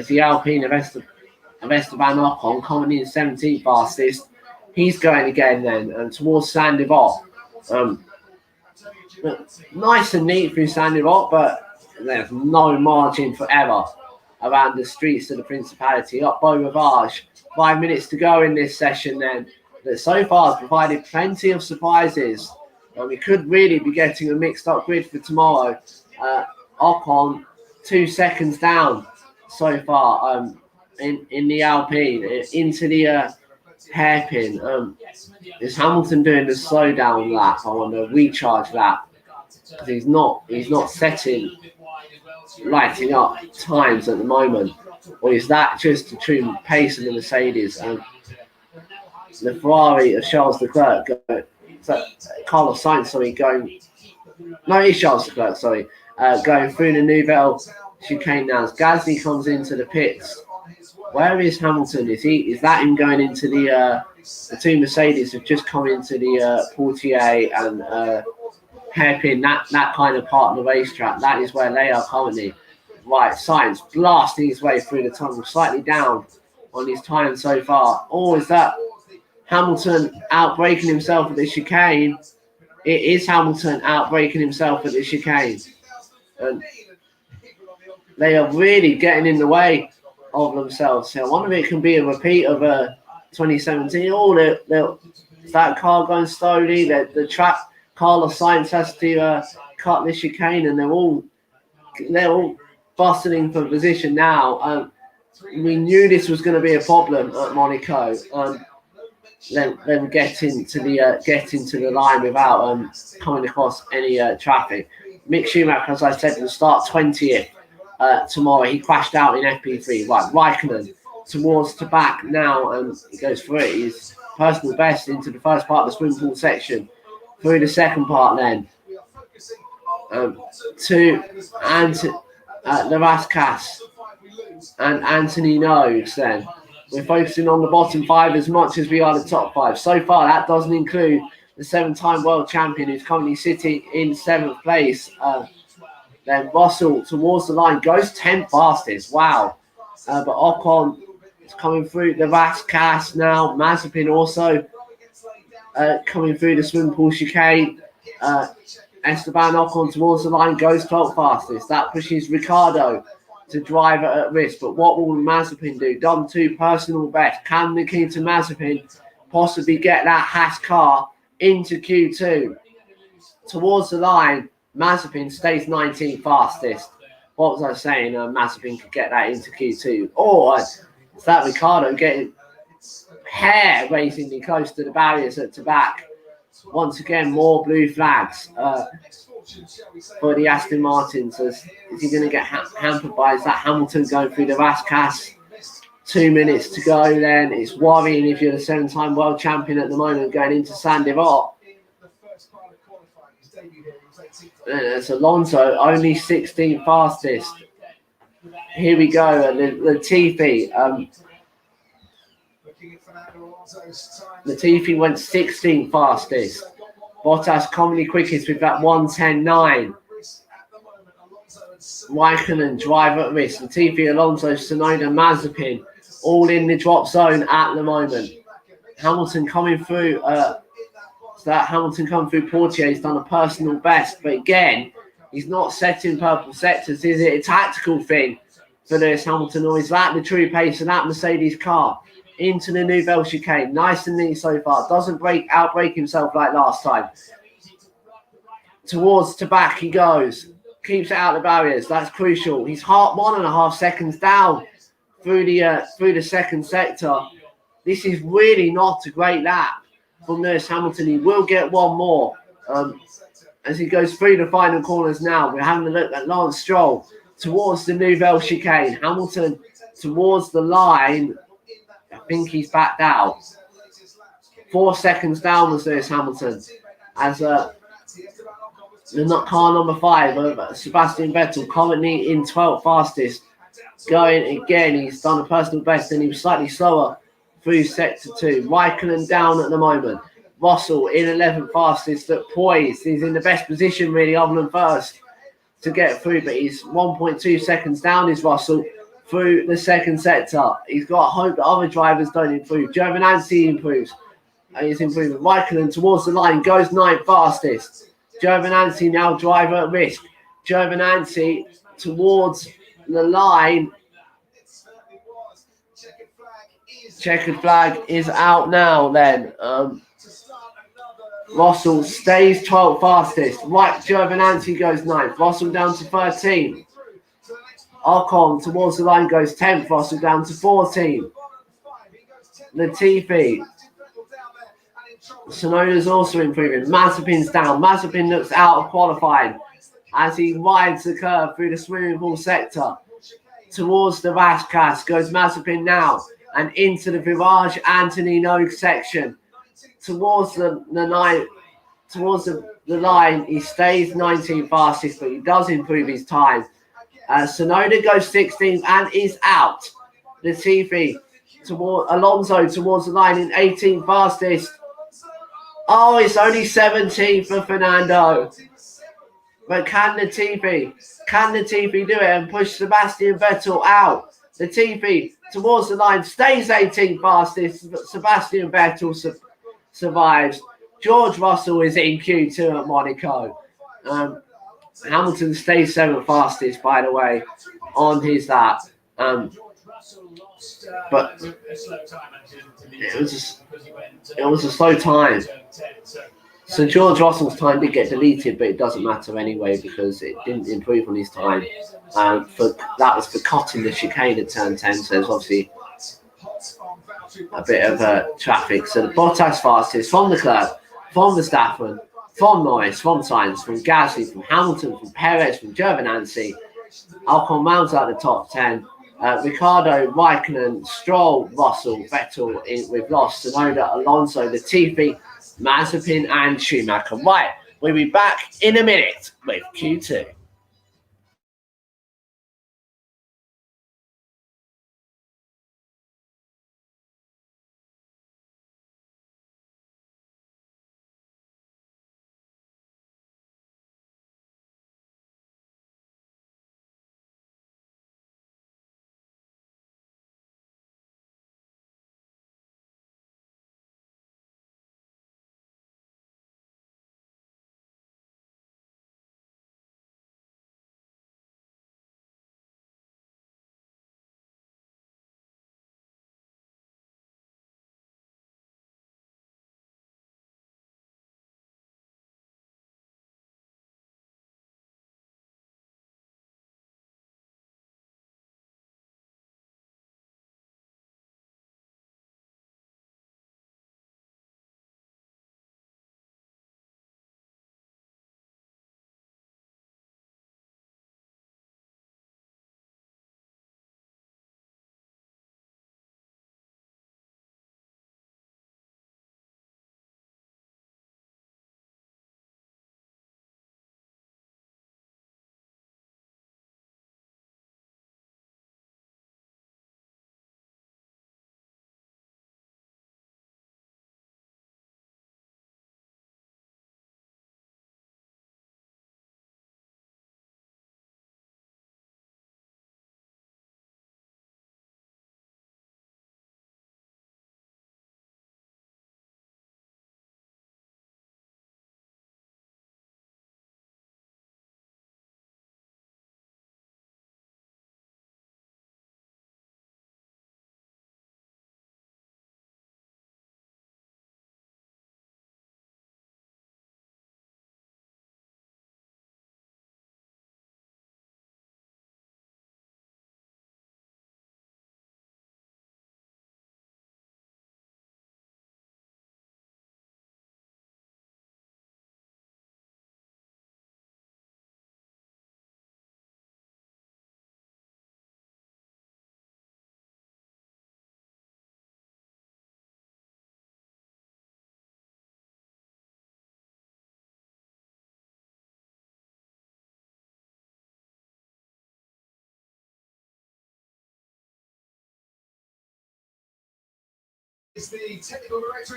the Alpine of Esteban Ocon coming in 17th fastest, he's going again then towards Saint-Devote. Nice and neat through Saint-Devote, but there's no margin for error around the streets of the Principality. Up Beau Rivage, 5 minutes to go in this session then. That so far has provided plenty of surprises. We could really be getting a mixed up grid for tomorrow. Ocon 2 seconds down so far in the Alpine into the hairpin. Is Hamilton doing the slow down lap? I want to recharge lap because he's not lighting up times at the moment, or is that just the true pace of the Mercedes? The Ferrari of Charles Leclerc, Carlos Sainz, it's Charles Leclerc, going through the Nouvelle chicane now. As Gasly comes into the pits. Where is Hamilton? Is that him going into the 2 Mercedes have just come into the Portier and hairpin, that kind of part of the racetrack? That is where they are currently. Right, Sainz blasting his way through the tunnel, slightly down on his time so far. Or is that Hamilton outbraking himself at the chicane? It is Hamilton outbraking himself at the chicane. And they are really getting in the way of themselves. So I wonder if it can be a repeat of 2017. That car going slowly. The track, Carlos Sainz has to cut the chicane, and they're all bustling for position now. We knew this was going to be a problem at Monaco. Them getting to the line without coming across any traffic. Mick Schumacher, as I said, will start 20th tomorrow. He crashed out in FP3. Right, Raikkonen towards the back now, and he goes for it. He's personal best into the first part of the swim pool section. Through the second part then. To Lavaskas and Anthony Nogues then. We're focusing on the bottom 5 as much as we are the top 5. So far, that doesn't include the 7-time world champion who's currently sitting in 7th place. Then Russell towards the line goes 10th fastest. Wow. But Ocon is coming through the Lavaskas now. Mazepin also coming through the swim pool chicane. Esteban Ocon towards the line goes 12th fastest. That pushes Ricciardo to drive at risk. But what will Mazepin do? Done 2 personal best. Can Nikita Mazepin possibly get that Haas car into Q2? Towards the line, Mazepin stays 19th fastest. What was I saying? Mazepin could get that into Q2. Or is that Ricciardo getting hair-raisingly close to the barriers at the back? Once again, more blue flags for the Aston Martins. Is he going to get hampered by? Is that Hamilton going through the Vasquez? 2 minutes to go then. It's worrying if you're the 7-time world champion at the moment going into Saint-Denis. It's Alonso, only 16th fastest. Here we go, Latifi. Latifi went 16th fastest. Bottas commonly quickest with that 1:10.9. Raikkonen drive at risk. Latifi, Alonso, Tsunoda, Mazepin, all in the drop zone at the moment. Hamilton coming through. Hamilton coming through Portier. He's done a personal best, but again, he's not setting purple sectors. Is it a tactical thing for Lewis Hamilton, or is that the true pace of that Mercedes car? Into the Nouvelle chicane. Nice and neat so far. Doesn't outbreak himself like last time. Towards to back he goes. Keeps it out of the barriers. That's crucial. He's 1.5 seconds down through the second sector. This is really not a great lap from Lewis Hamilton. He will get one more as he goes through the final corners now. We're having a look at Lance Stroll towards the Nouvelle chicane. Hamilton towards the line. I think he's backed out. 4 seconds down was Lewis Hamilton. As the car number 5, Sebastian Vettel, currently in 12th fastest. Going again, he's done a personal best and he was slightly slower through sector 2. Raikkonen down at the moment. Russell in 11th fastest, at poised. He's in the best position really other than first to get through, but he's 1.2 seconds down is Russell through the second sector. He's got hope that other drivers don't improve. Giovinazzi improves. He's improving. Raikkonen towards the line goes 9th fastest. Giovinazzi now driver at risk. Giovinazzi towards the line. Checkered flag is out now then. Russell stays 12th fastest. Right, Giovinazzi goes 9th. Russell down to 13th. Ocon towards the line goes 10th. Russell down to 14th. Latifi. Tsunoda's also improving. Mazepin's down. Mazepin looks out of qualifying as he rides the curve through the swimming pool sector. Towards the Vasquez goes Mazepin now and into the Virage Anthony Nogues section. Towards the line, he stays 19th fastest, but he does improve his time. Tsunoda goes 16th and is out. Latifi Alonso towards the line in 18th fastest. Oh, it's only 17th for Fernando. But can Latifi do it and push Sebastian Vettel out? Latifi towards the line stays 18th fastest. Sebastian Vettel survives. George Russell is in Q2 at Monaco. Hamilton stays 7th fastest, by the way, on his lap. But it was a slow time. So George Russell's time did get deleted, but it doesn't matter anyway because it didn't improve on his time. That was for cutting the chicane at turn 10, so there's obviously a bit of traffic. So the Bottas fastest from Leclerc, from Verstappen, from Norris, from Sainz, from Gasly, from Hamilton, from Perez, from Giovinazzi. Ocon rounds out the top 10. Ricardo, Raikkonen, Stroll, Russell, Vettel we've lost Tsunoda, Alonso, Latifi, Mazepin and Schumacher. Right, we'll be back in a minute with Q2.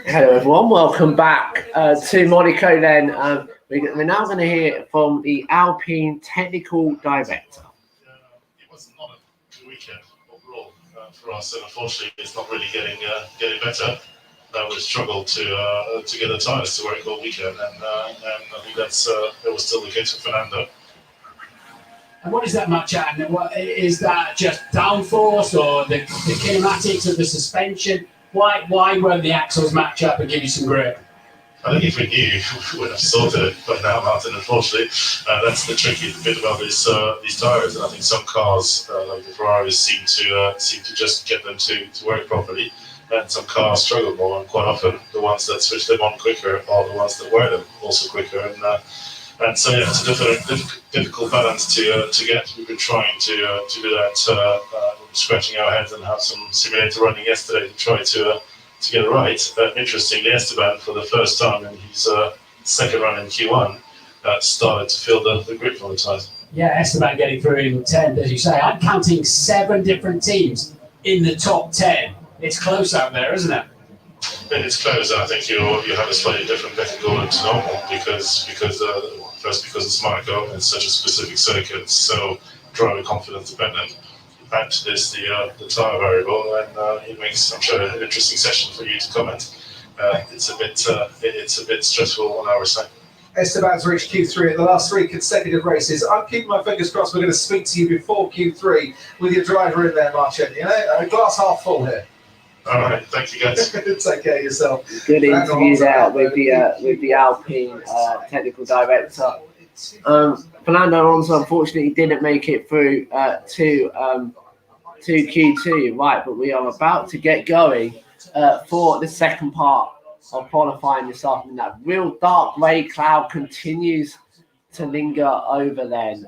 Hello everyone, welcome back to Monaco then. We're now going to hear from the Alpine Technical Director. It was not a good weekend overall for us, and unfortunately it's not really getting better. We struggled to get the tyres to work all weekend, and I think that was still the case for Fernando. And what is that match at? And what is that, just downforce or the kinematics of the suspension? Why won't the axles match up and give you some grip? I think if we knew, we would have sorted it by now, Martin. Unfortunately, that's the tricky bit about these tyres. And I think some cars, like the Ferraris, seem to just get them to work properly, and some cars struggle more. And quite often, the ones that switch them on quicker are the ones that wear them also quicker. And so yeah, it's a difficult balance to get. We've been trying to do that, scratching our heads, and have some simulator running yesterday to try to get it right. Interestingly, Esteban, for the first time in his second run in Q1, started to feel the grip on the tyres. Yeah, Esteban getting through in 10th, as you say. I'm counting 7 different teams in the top 10. It's close out there, isn't it? It's close, and I think you have a slightly different pecking order to normal because it's Monaco and it's such a specific circuit, so driver confidence dependent. Add to this the tyre variable, and it makes, I'm sure, an interesting session for you to comment. It's a bit stressful on our side. Esteban's reached Q3 at the last 3 consecutive races. I'm keeping my fingers crossed we're going to speak to you before Q3 with your driver in there, Martin. You know, a glass half full here. All right, thank you guys. Take care of yourself. Good interview there with the Alpine technical director. Fernando Alonso unfortunately didn't make it through to Q2, right? But we are about to get going for the second part of qualifying this afternoon. That real dark grey cloud continues to linger over then.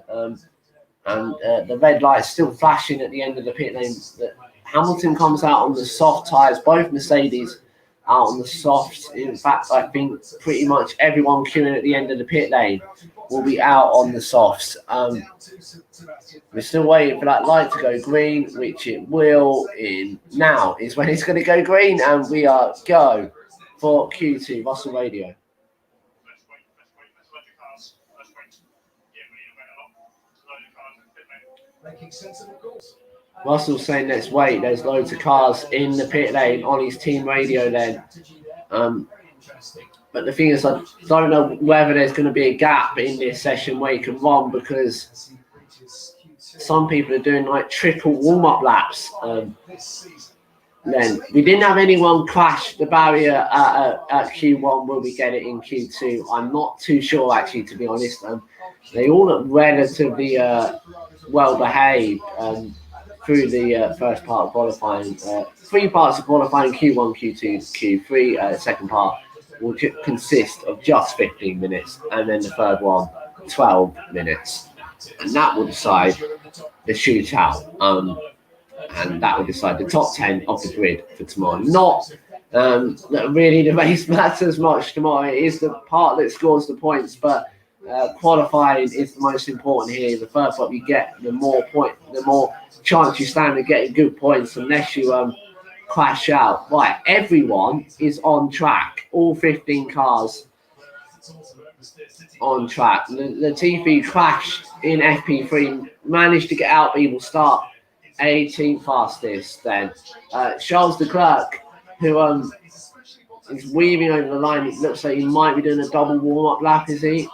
and the red light's still flashing at the end of the pit lane. Hamilton comes out on the soft tyres, both Mercedes out on the softs. In fact, I think pretty much everyone queuing at the end of the pit lane will be out on the softs. We're still waiting for that light to go green, which it will. In now is when it's going to go green, and we are go for Q2 Russell Radio. Russell's saying let's wait. There's loads of cars in the pit lane on his team radio then. But the thing is, I don't know whether there's going to be a gap in this session where you can run, because some people are doing like triple warm-up laps. Then we didn't have anyone crash the barrier at Q1. Will we get it in Q2? I'm not too sure, actually, to be honest. They all look relatively well behaved through the first part of qualifying. 3 parts of qualifying: Q1, Q2, Q3. Second part will consist of just 15 minutes, and then the third one 12 minutes, and that will decide the shootout. And that will decide the top 10 of the grid for tomorrow. Not that really the race matters much tomorrow. It is the part that scores the points, but qualifying is the most important here. The further up you get, the more chance you stand of getting good points, unless you crash out. Right, everyone is on track. All 15 cars on track. Latifi crashed in FP3, managed to get out, but he will start 18th fastest. Then Charles Leclerc, who is weaving over the line. It looks like he might be doing a double warm-up lap, is he?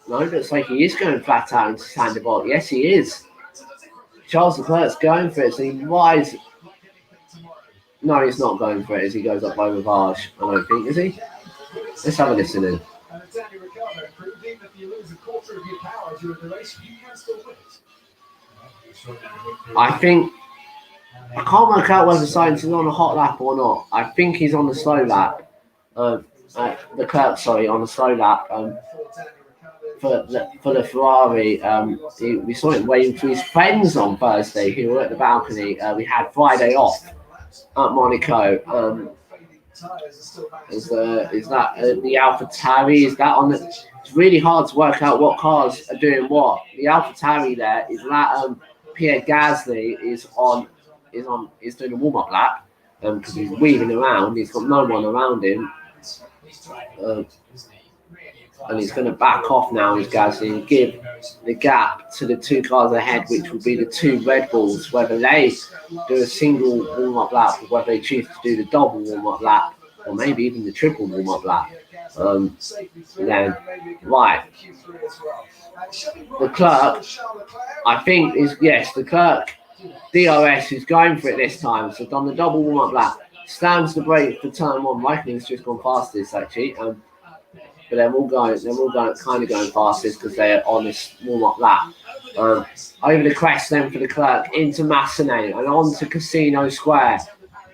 No, it looks like he is going flat out into Sandoval. Yes, he is. Charles Leclerc's going for it, so he rides. No, he's not going for it as he goes up over Varge, I don't think, is he? Let's have a listen in. I think, I can't work out whether Sainz is on a hot lap or not. I think he's on the slow lap. Leclerc, sorry, on the slow lap. For the Ferrari, we saw him waiting for his friends on Thursday who were at the balcony. We had Friday off at Monaco. Is that the AlphaTauri? Is that on the? It's really hard to work out what cars are doing what. The AlphaTauri there is that Pierre Gasly is doing a warm-up lap because he's weaving around. He's got no one around him. And he's going to back off now, he's Gasly, and give the gap to the 2 cars ahead, which will be the 2 Red Bulls, whether they do a single warm-up lap or whether they choose to do the double warm-up lap or maybe even the triple warm-up lap. Then, right. Leclerc, I think, Leclerc DRS is going for it this time, so done the double warm-up lap. Slams the brake for turn 1. Raikkonen's just gone fastest, actually. But they're all going kind of going fastest because they're on this warm-up lap. Over the crest then for Leclerc into Massenet and on to Casino Square.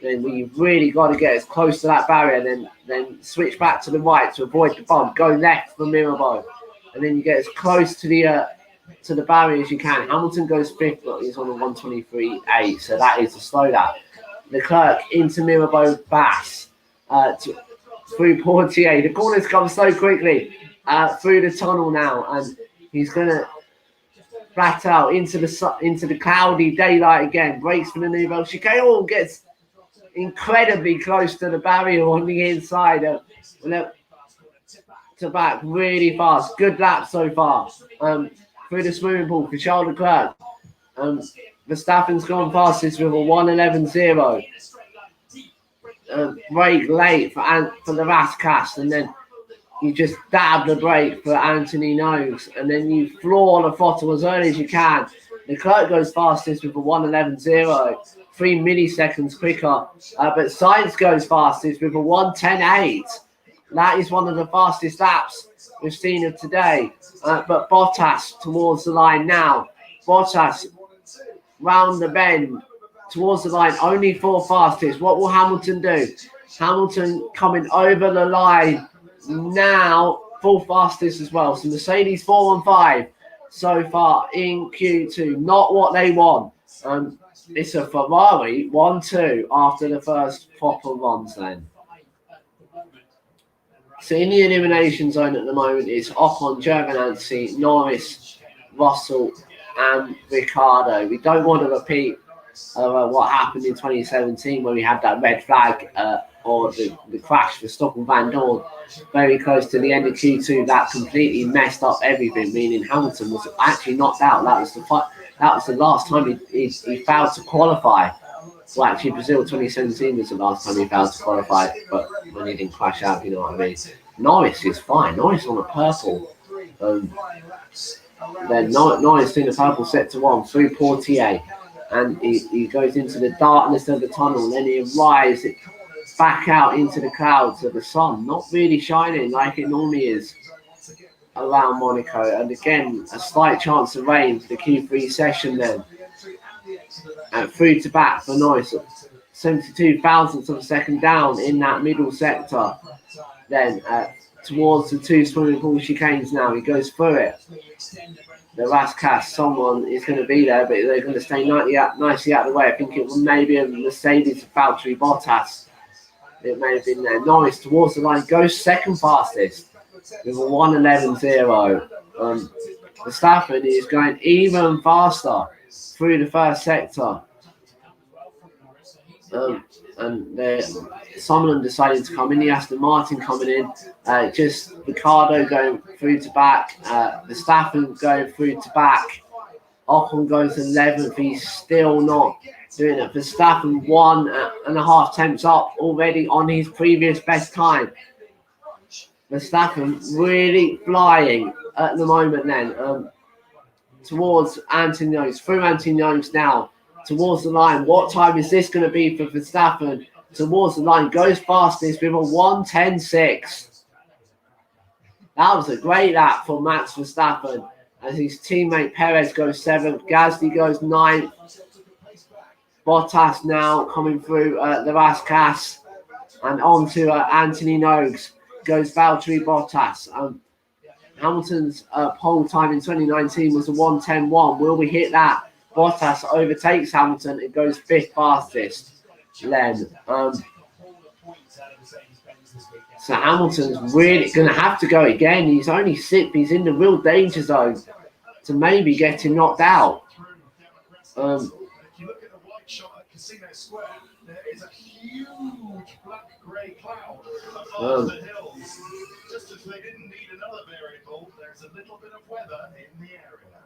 Then we've really got to get as close to that barrier, then switch back to the right to avoid the bump. Go left for Mirabeau, and then you get as close to the barrier as you can. Hamilton goes 5th, but he's on a 1:23.8, so that is a slow lap. Leclerc into Mirabeau Bass through Portier. The corners come so quickly through the tunnel now, and he's going to flat out into the cloudy daylight again. Brakes for the Nouvelle Chicane. All gets incredibly close to the barrier on the inside. To back really fast. Good lap so far. Through the swimming pool for Charles Leclerc. Verstappen's gone fastest with a 1:11.0. Brake late for the Rascast, and then you just dab the brake for Anthony Nose, and then you floor the throttle as early as you can. Leclerc goes fastest with a 1:11.0, 3 milliseconds quicker, but Sainz goes fastest with a 1:10.8. That is one of the fastest laps we've seen of today. But Bottas towards the line now. Bottas round the bend towards the line, only 4 fastest. What will Hamilton do? Hamilton coming over the line now, 4 fastest as well. So Mercedes 4 and 5. so far in Q2. Not what they want. It's a Ferrari 1-2 after the first proper runs then. So in the elimination zone at the moment is Ocon, Giovinazzi, Norris, Russell and Ricciardo. We don't want to repeat what happened in 2017 when we had that red flag or the crash for Stoffel Van Dorn very close to the end of Q2. That completely messed up everything, meaning Hamilton was actually knocked out. That was the last time he failed to qualify. Well, actually, Brazil 2017 was the last time he failed to qualify, but when he didn't crash out, you know what I mean. Norris is fine. Norris on a purple. Then Norris doing the purple sector 1 through Portier. And he goes into the darkness of the tunnel, and then he arrives back out into the clouds of the sun, not really shining like it normally is around Monaco. And again, a slight chance of rain for the Q3 session then. And through to back for Norris, 72 thousandths of a second down in that middle sector. Then towards the 2 swimming pool chicanes now, he goes through it. The Rascas, someone is going to be there, but they're going to stay nicely out of the way. I think it was maybe a Mercedes Valtteri Bottas. It may have been there. Norris towards the line, goes second fastest with a 1:11.0. Verstappen is going even faster through the first sector. And some of them decided to come in. The Aston Martin coming in. Just Ricciardo going through to back. Verstappen going through to back. Ocon goes 11th. He's still not doing it. Verstappen 1.5 tenths up already on his previous best time. Verstappen really flying at the moment then. Towards Anthony, through Anthony now. Towards the line. What time is this going to be for Verstappen? Towards the line. Goes fastest with a 1:10.6. That was a great lap for Max Verstappen as his teammate Perez goes 7th. Gasly goes 9th. Bottas now coming through the Rascas and on to Anthony Nogues. Goes Valtteri Bottas. Hamilton's pole time in 2019 was a 1:10.1. Will we hit that? Bottas overtakes Hamilton and goes 5th fastest. Then, so Hamilton's really going to have to go again. He's only 6th. He's in the real danger zone to maybe getting knocked out. If you look at the white shot at Casino Square, there is a huge black grey cloud above the hills. Just as they didn't need another variable, there's a little bit of weather in the area.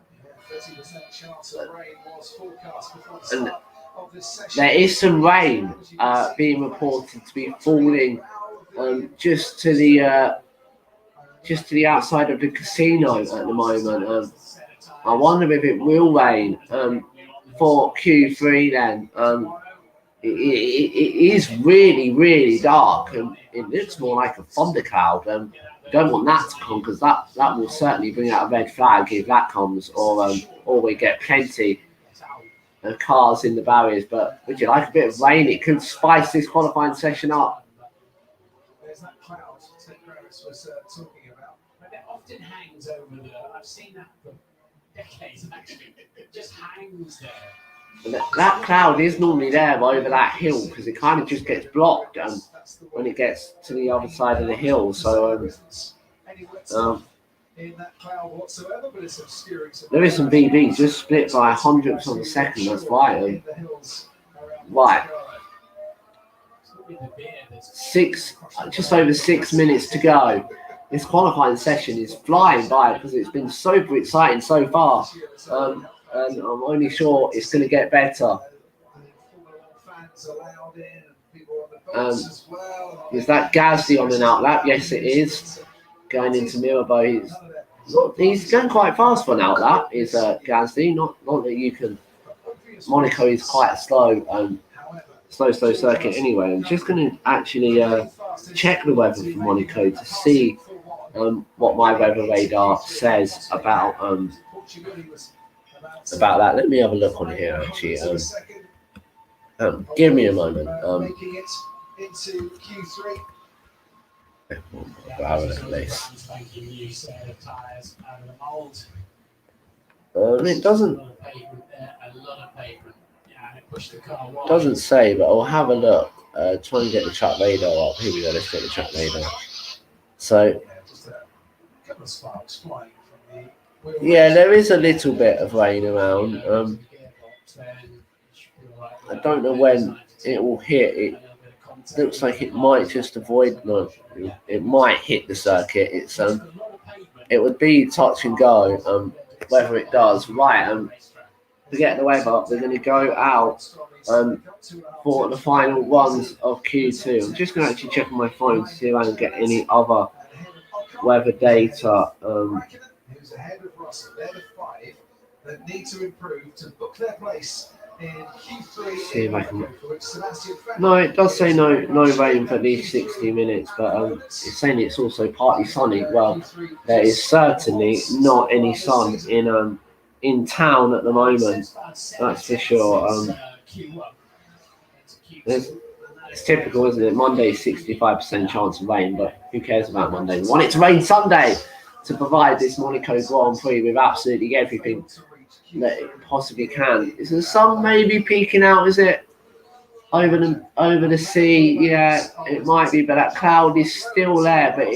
30% chance of rain was forecast before the start of this session. There is some rain being reported to be falling just to the outside of the casino at the moment. I wonder if it will rain for Q3 then. It is really, really dark and it looks more like a thundercloud. Don't want that to come because that will certainly bring out a red flag if that comes, or we get plenty of cars in the barriers. But would you like a bit of rain? It could spice this qualifying session up. There's that cloud that Gravis was talking about. But it often hangs over the. I've seen that for decades actually. It just hangs there. That cloud is normally there over that hill because it kind of just gets blocked when it gets to the other side of the hill. So there is some BB just split by 100ths of a second. That's right. Right. Just over 6 minutes to go. This qualifying session is flying by because it's been super exciting so far. And I'm only sure it's going to get better. Is that Gasly on an out lap? Yes, it is. Going into Mirabeau. He's going quite fast for an out lap, is Gasly. Not that you can. Monaco is quite a slow circuit anyway. I'm just going to actually check the weather for Monaco to see what my weather radar says about that. Let me have a look on here actually. Give me a moment. It doesn't say, but I'll have a look. Try and get the track radar up. Here we go. Let's get the track radar. So yeah, there is a little bit of rain around. I don't know when it will hit. It looks like it might just avoid. No, it might hit the circuit. It's it would be touch and go. Whether it does, right? Forget the weather. We're going to go out for the final runs of Q2. I'm just going to actually check on my phone to see if I can get any other weather data. Who's ahead of Russell? They're the 5 that need to improve to book their place in Q3. See if I can. No, it does say no rain for at least 60 minutes, but it's saying it's also partly sunny. Well, there is certainly not any sun in town at the moment. That's for sure. It's typical, isn't it? Monday, 65% chance of rain, but who cares about Monday? We want it to rain Sunday to provide this Monaco Grand Prix with absolutely everything that it possibly can. Is the sun maybe peeking out? Is it over the sea? Yeah, it might be, but that cloud is still there. But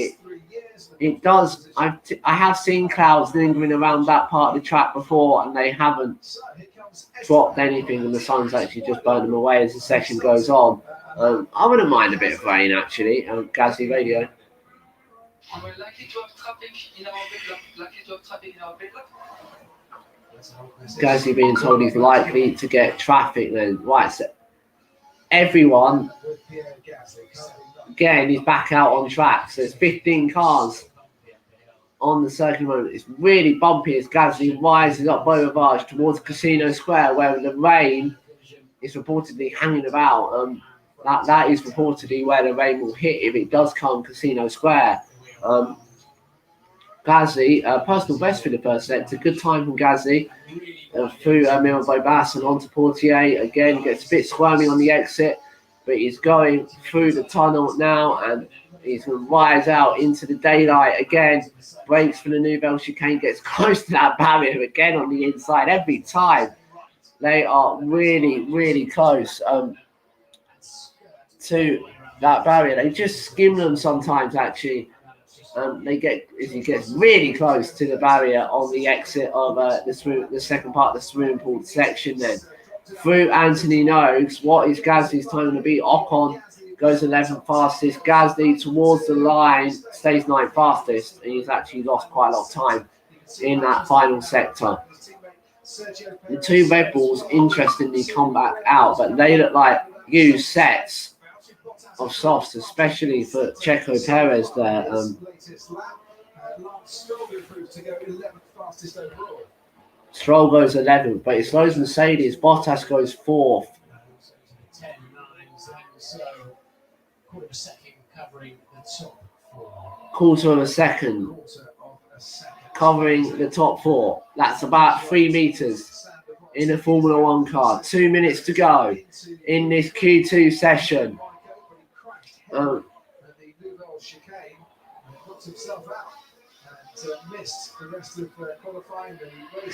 it does. I have seen clouds lingering around that part of the track before, and they haven't dropped anything, and the sun's actually just burned them away as the session goes on. I wouldn't mind a bit of rain actually. Gasly radio. We're likely to have traffic in our pit lap. Gasly being told he's likely to get traffic then. Right, so everyone again is back out on track. So there's 15 cars on the circuit moment. It's really bumpy as Gasly rises up Boulevard towards Casino Square, where the rain is reportedly hanging about. That is reportedly where the rain will hit if it does come Casino Square. Gasly, personal best for the first sector. Good time from Gasly through Mira Bobas and onto Portier. Again, gets a bit squirmy on the exit, but he's going through the tunnel now and he's going to rise out into the daylight again. Breaks for the Nouvelle Chicane, gets close to that barrier again on the inside. Every time they are really, really close to that barrier. They just skim them sometimes, actually. He gets really close to the barrier on the exit of the second part of the swimming pool section. Then through Anthony Noakes, what is Gasly's time going to be? Ocon goes 11th fastest. Gasly towards the line stays 9th fastest, and he's actually lost quite a lot of time in that final sector. The two Red Bulls interestingly come back out, but they look like used sets of softs, especially for Checo Perez there. Stroll goes 11th, but it slows Mercedes. Bottas goes 4th. Quarter of a second covering the top 4. That's about 3 meters in a Formula 1 car. 2 minutes to go in this Q2 session.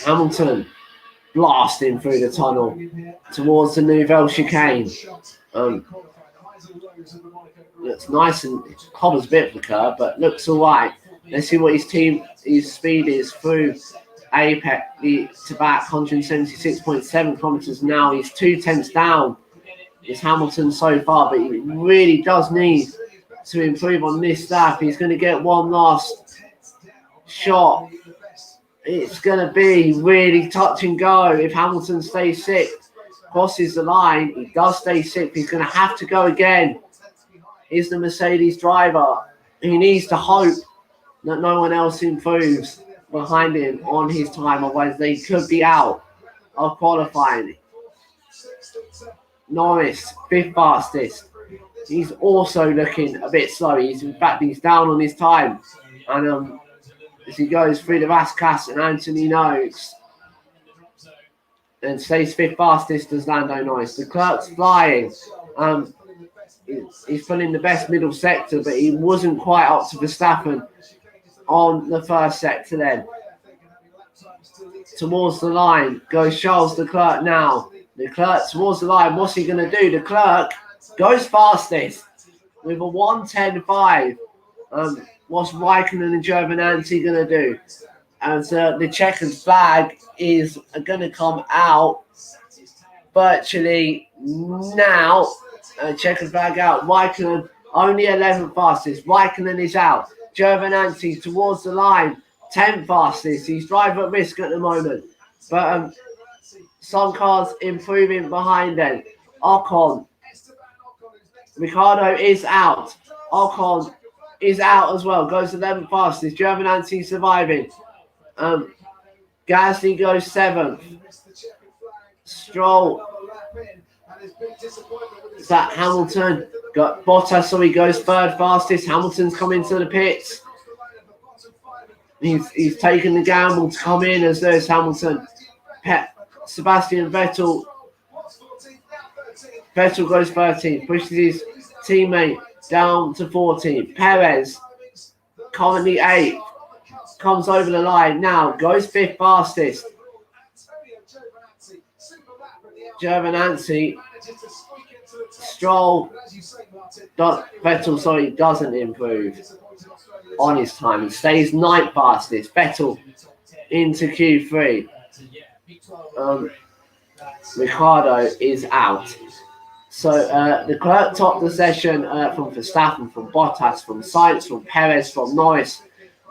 Hamilton blasting through the tunnel towards the Nouvelle Chicane. Looks nice and hovers a bit of the curve, but looks all right. Let's see what his speed is through Apex to back 176.7 kilometers now. He's 2 tenths down. Is Hamilton so far, but he really does need to improve on this lap. He's going to get one last shot. It's going to be really touch and go if Hamilton stays 6th, crosses the line. He does stay 6th. He's going to have to go again. Is the Mercedes driver. He needs to hope that no one else improves behind him on his time, otherwise they could be out of qualifying. Norris, 5th fastest. He's also looking a bit slow. He's down on his time. And as he goes through the Vasquez and Anthony Noakes and stays 5th fastest as Lando Norris. The Clerk's flying. He's filling the best middle sector, but he wasn't quite up to Verstappen on the first sector then. towards the line. Goes Charles Leclerc now. Leclerc towards the line. What's he going to do? Leclerc goes fastest with a 1:10.5. What's Raikkonen and Giovinazzi going to do? And the checkered flag is going to come out virtually now. Checkered flag out. Raikkonen only 11th fastest. Raikkonen is out. Giovinazzi towards the line. 10th fastest. He's driver at risk at the moment. But some cars improving behind them. Ocon. Ricciardo is out. Ocon is out as well. Goes 11th fastest. Giovinazzi surviving. Gasly goes 7th. Stroll. Is that Hamilton? Got Bottas, so he goes 3rd fastest. Hamilton's coming to the pits. He's taken the gamble to come in as Lewis Hamilton. Sebastian Vettel. Vettel goes 13th. Pushes his teammate down to 14th. Perez, currently 8th. Comes over the line now. Goes 5th fastest. Giovinazzi. Stroll. Vettel, doesn't improve on his time. He stays 9th fastest. Vettel into Q3. Ricciardo is out. So Leclerc topped the session from Verstappen, from Bottas, from Sainz, from Perez, from Norris,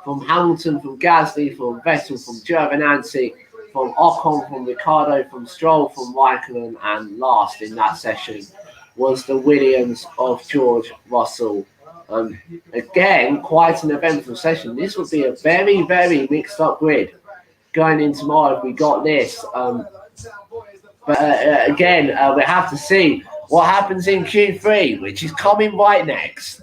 from Hamilton, from Gasly, from Vettel, from Giovinazzi, from Ocon, from Ricciardo, from Stroll, from Raikkonen, and last in that session was the Williams of George Russell. Again, quite an eventful session. This would be a very, very mixed up grid going in tomorrow if we got this. But again, we have to see what happens in Q3, which is coming right next.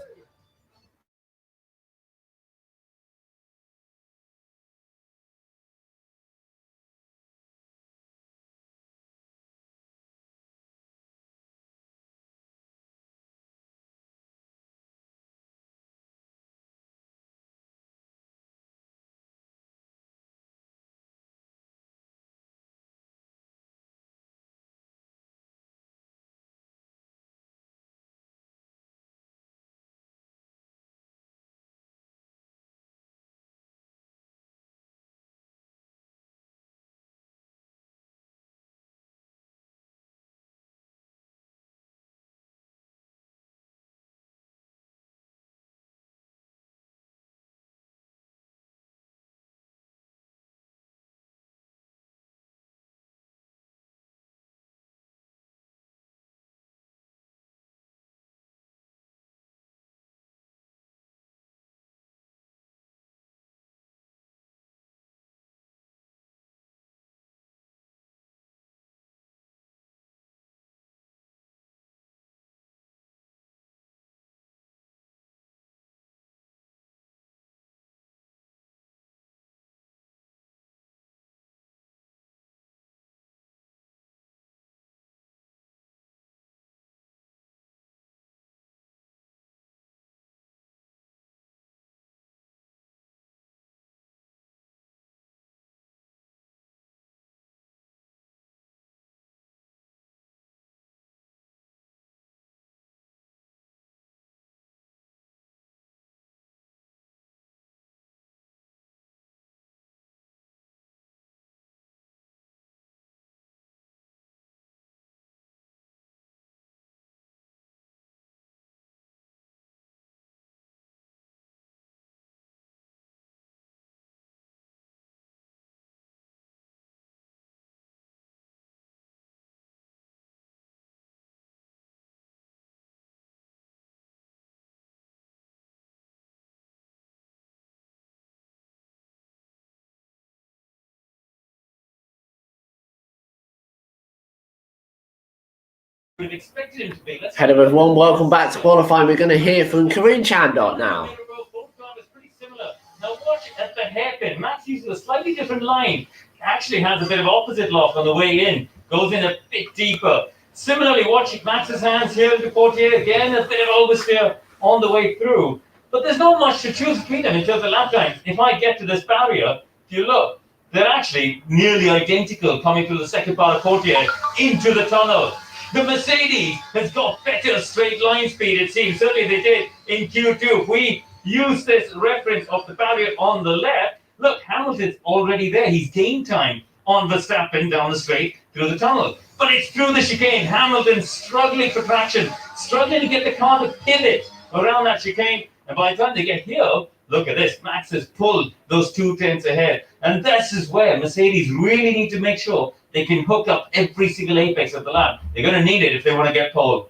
We've expected him to be. Hello everyone, welcome back to qualifying. We're going to hear from Karine Chandot now. Both drivers pretty similar. Now watch at the hairpin. Max uses a slightly different line. Actually has a bit of opposite lock on the way in. Goes in a bit deeper. Similarly, watch Max's hands here to Portier. Again, a bit of oversteer on the way through. But there's not much to choose between them in terms of lap times. If I get to this barrier, if you look, They're actually nearly identical coming through the second part of Portier into the tunnel. The Mercedes has got better straight line speed, it seems. Certainly they did in Q2. If we use this reference of the barrier on the left, look, Hamilton's already there. He's gained time on Verstappen down the straight through the tunnel. But it's through the chicane. Hamilton struggling for traction, struggling to get the car to pivot around that chicane. And by the time they get here, look at this. Max has pulled those 2 tenths ahead. And this is where Mercedes really need to make sure they can hook up every single apex of the lap. They're going to need it if they want to get pole.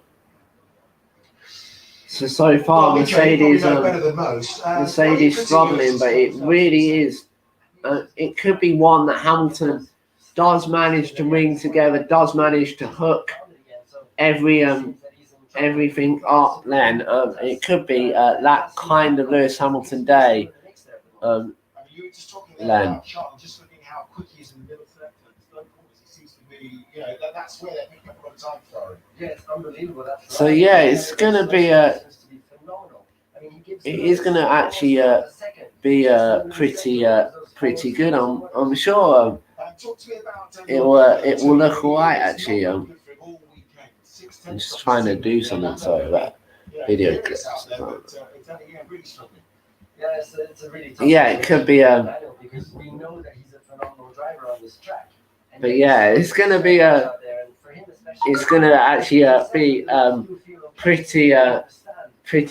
So far, Well, Mercedes, you know better than most. Mercedes struggling, but it really is. It could be one that Hamilton does manage to ring together, does manage to hook everything up. Then it could be that kind of Lewis Hamilton day. You were just talking about Charles, just looking how quick he is in the middle sector. It seems to be, you know, that's where they're picking up a lot of time for. Yeah, it's unbelievable. So yeah, it's gonna be it is gonna actually be pretty good. I'm sure it will look alright actually. I'm just trying to do something. Sorry about video clips. Yeah, it could be because we know that he's a phenomenal driver on this track. But yeah, it's gonna be it's gonna actually be pretty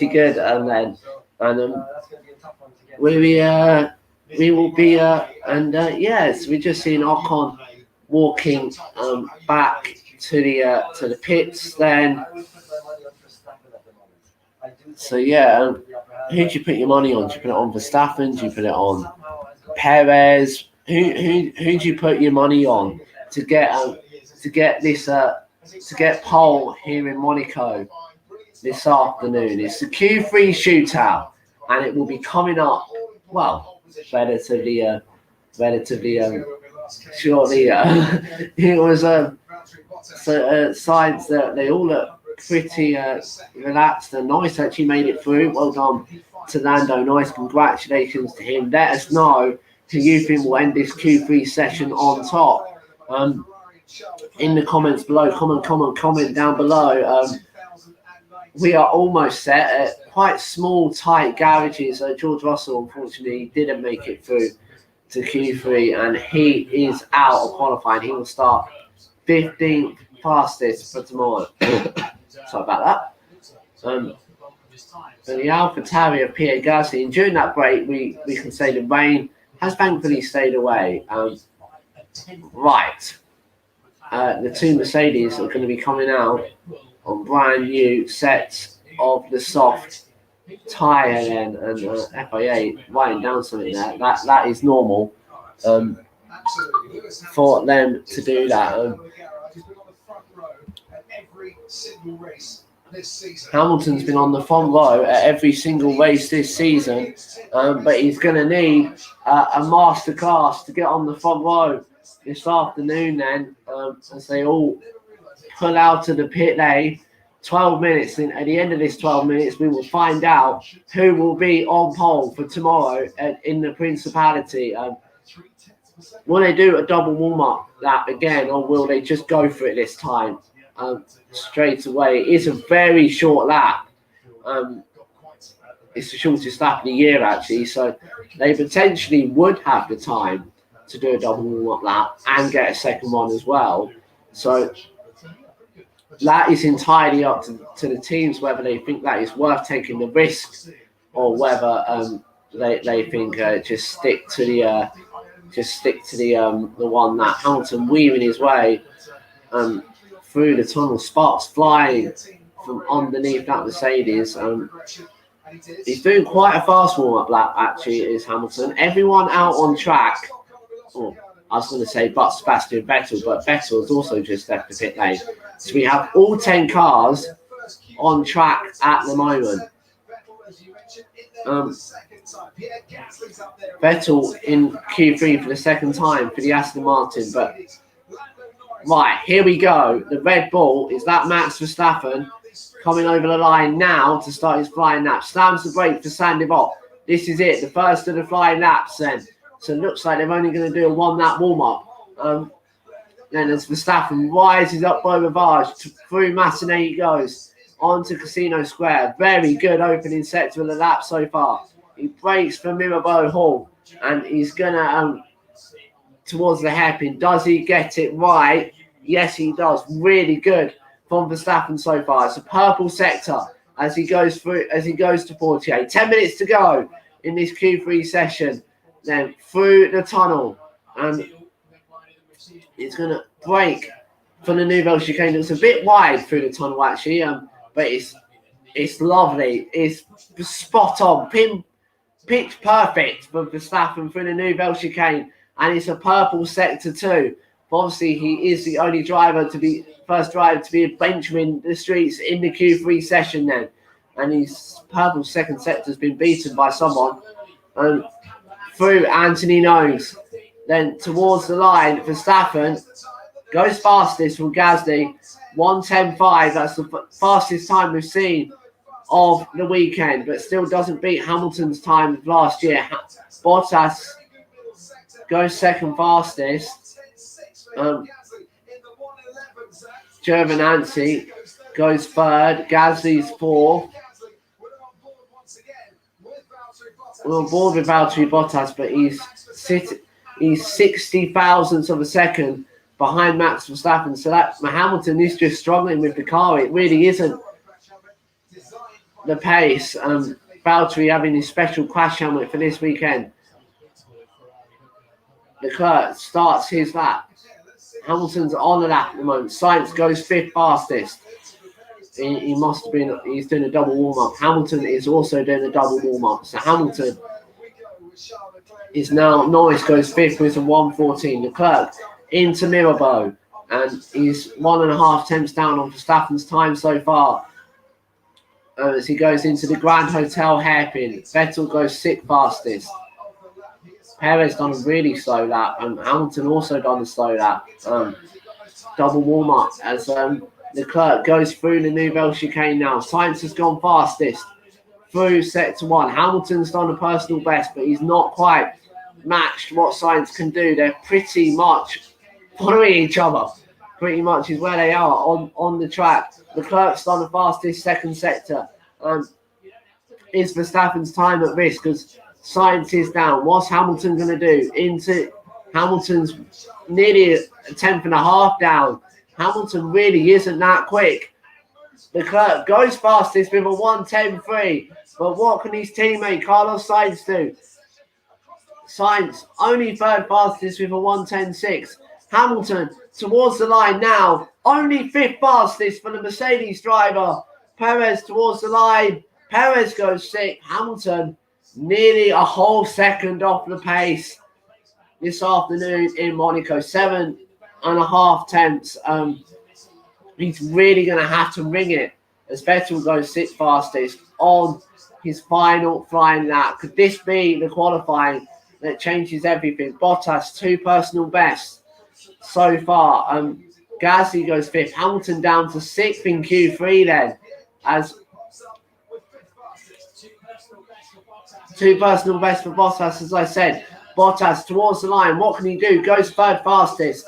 good, and then we will be yes, we just seen Ocon walking back to the pits then. So yeah, who do you put your money on? Do you put it on Verstappen? Do you put it on Perez? Who do you put your money on to get this to get pole here in Monaco this afternoon? It's the Q3 shootout, and it will be coming up relatively shortly. It was sides that they all look pretty relaxed and nice. Actually made it through. Well done to Lando. Nice, congratulations to him. Let us know who you think will end this Q3 session on top. In the comments below, comment down below. We are almost set at quite small, tight garages. George Russell, unfortunately, didn't make it through to Q3, and he is out of qualifying. He will start 15th fastest for tomorrow. Sorry about that. But the AlphaTauri of Pierre Gasly, and during that break, we can say the rain has thankfully stayed away. The two Mercedes are going to be coming out on brand new sets of the soft tyre then, and FIA writing down something there. That is normal for them to do that. Hamilton's been on the front row at every single race this season, but he's going to need a masterclass to get on the front row this afternoon then, as they all pull out of the pit lane. 12 minutes, and at the end of this 12 minutes, we will find out who will be on pole for tomorrow in the Principality. Will they do a double warm-up lap again, or will they just go for it this time straight away? It's a very short lap. It's the shortest lap of the year, actually, so they potentially would have the time to do a double warm-up lap and get a second one as well. So that is entirely up to the teams whether they think that is worth taking the risk, or whether they think just stick to the one that Hamilton weaving his way through the tunnel, sparks flying from underneath that Mercedes. He's doing quite a fast warm-up lap, actually, is Hamilton. Everyone out on track. I was going to say but Sebastian Vettel, but Vettel has also just left the pit lane. So we have all 10 cars on track at the moment. Vettel in Q3 for the second time for the Aston Martin. But right, here we go. The Red Bull, is that Max Verstappen coming over the line now to start his flying lap. Slams the brake for Sandy Bot. This is it, the first of the flying laps then. So it looks like they're only going to do a 1 lap warm-up. Then as Verstappen rises up by Rivage, through Massenet he goes, onto Casino Square. Very good opening sector of the lap so far. He breaks for Mirabeau Hall, and he's going to, towards the hairpin. Does he get it right? Yes, he does. Really good from Verstappen so far. It's a purple sector as he goes to 48. 10 minutes to go in this Q3 session. Then through the tunnel, and it's going to break for the Nouvelle Chicane. It's a bit wide through the tunnel actually, but it's lovely. It's spot on, pitch perfect for Verstappen through the Nouvelle Chicane, and it's a purple sector too. But obviously, he is the only first driver to be benching the streets in the Q3 session then, and his purple second sector has been beaten by someone. Through Anthony Nose, then towards the line, Verstappen goes fastest from Gasly, 1:10.5. That's the fastest time we've seen of the weekend, but still doesn't beat Hamilton's time of last year. Bottas goes second fastest. Giovinazzi goes third. Gasly's fourth. We're on board with Valtteri Bottas, but he's 60 thousandths of a second behind Max Verstappen. So that Hamilton is just struggling with the car. It really isn't the pace. Valtteri having his special crash helmet for this weekend. Leclerc starts his lap. Hamilton's on the lap at the moment. Sainz goes fifth fastest. He's doing a double warm-up. Hamilton is also doing a double warm-up. So Hamilton is now, Norris goes fifth with a 1:14. Leclerc into Mirabeau, and he's 1.5 tenths down on Verstappen's time so far. As he goes into the Grand Hotel hairpin, Vettel goes sixth fastest. Perez done a really slow lap, and Hamilton also done a slow lap. Double warm-up as Leclerc goes through the Nouvelle Chicane now. Sainz has gone fastest through sector 1. Hamilton's done a personal best, but he's not quite matched what Sainz can do. They're pretty much following each other. Pretty much is where they are on the track. Leclerc's done the fastest second sector. Is Verstappen's time at risk because Sainz is down? What's Hamilton going to do? Into Hamilton's nearly a tenth and a half down. Hamilton really isn't that quick. Leclerc goes fastest with a 1:10.3. But what can his teammate Carlos Sainz do? Sainz only third fastest with a 1:10.6. Hamilton towards the line now. Only fifth fastest for the Mercedes driver. Perez towards the line. Perez goes sixth. Hamilton nearly a whole second off the pace this afternoon in Monaco. 7.5 tenths. He's really going to have to ring it as Vettel goes sixth fastest on his final flying lap. Could this be the qualifying that changes everything? Bottas, 2 personal bests so far. Gasly goes fifth. Hamilton down to sixth in Q3 then, as 2 personal bests for Bottas, as I said. Bottas towards the line. What can he do? Goes third fastest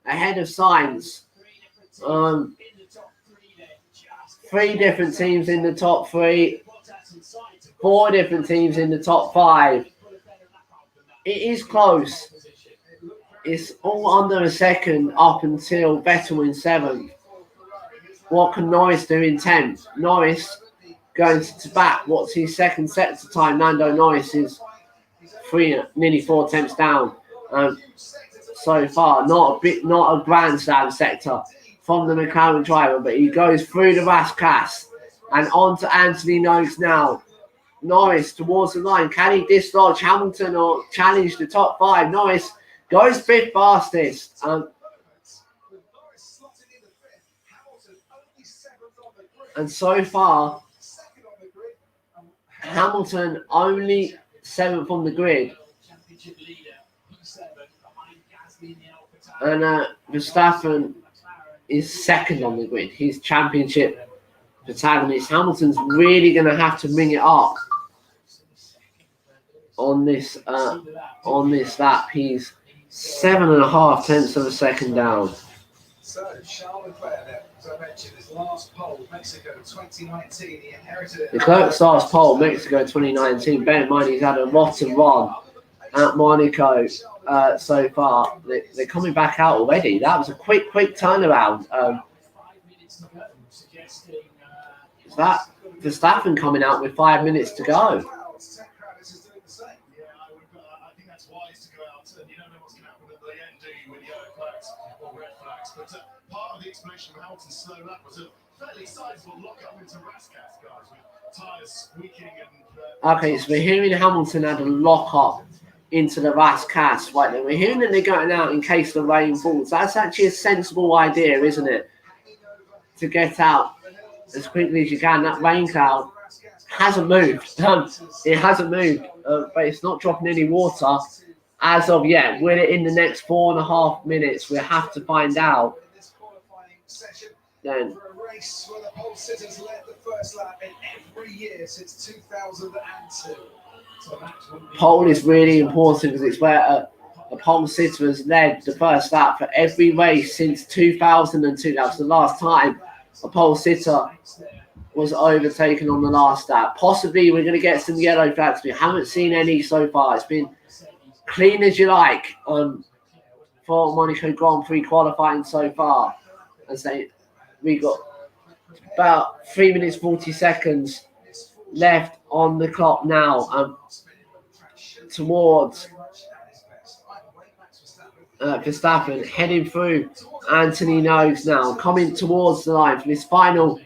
ahead of Sainz. 3 different teams in the top 3. 4 different teams in the top 5. It is close. It's all under a second up until Vettel in 7th. What can Norris do in 10th? Norris going to back. What's his second sector time? Lando Norris is nearly 4 tenths down. So far, not a grandstand sector from the McLaren driver, but he goes through the Rascas and on to Anthony Nose now. Norris towards the line. Can he dislodge Hamilton or challenge the top 5? Norris goes fifth fastest. And so far, Hamilton only 7th on the grid. And Verstappen is 2nd on the grid. His championship protagonist. Hamilton's really going to have to ring it up on this lap. He's 7.5 tenths of a second down. So, Charles Leclerc, there, as I mentioned, his last pole, Mexico 2019, he inherited it. Leclerc's last pole, Mexico 2019. Bear in mind, he's had a lot of run at Monaco so far. They're coming back out already. That was a quick turnaround. Is that Verstappen coming out with 5 minutes to go? Part of the explanation of Hamilton's slow lap was a fairly sizable lock-up into Rascas, guys, with tyres squeaking and... Okay, so we're hearing Hamilton had a lock-up into the Rascas. Right then, we're hearing that they're going out in case the rain falls. That's actually a sensible idea, isn't it? To get out as quickly as you can. That rain cloud hasn't moved. It hasn't moved, but it's not dropping any water as of yet. Will it in the next 4.5 minutes? We'll have to find out. Then for a race where the pole sitters led the first lap in every year since 2002. So pole is really important because it's where a pole sitter has led the first lap for every race since 2002. That was the last time a pole sitter was overtaken on the last lap. Possibly we're going to get some yellow flags. We haven't seen any so far. It's been clean as you like for Monaco Grand Prix qualifying so far. As we got about 3 minutes 40 seconds left on the clock now. Towards Verstappen, heading through Anthony Nose now, coming towards the line for this final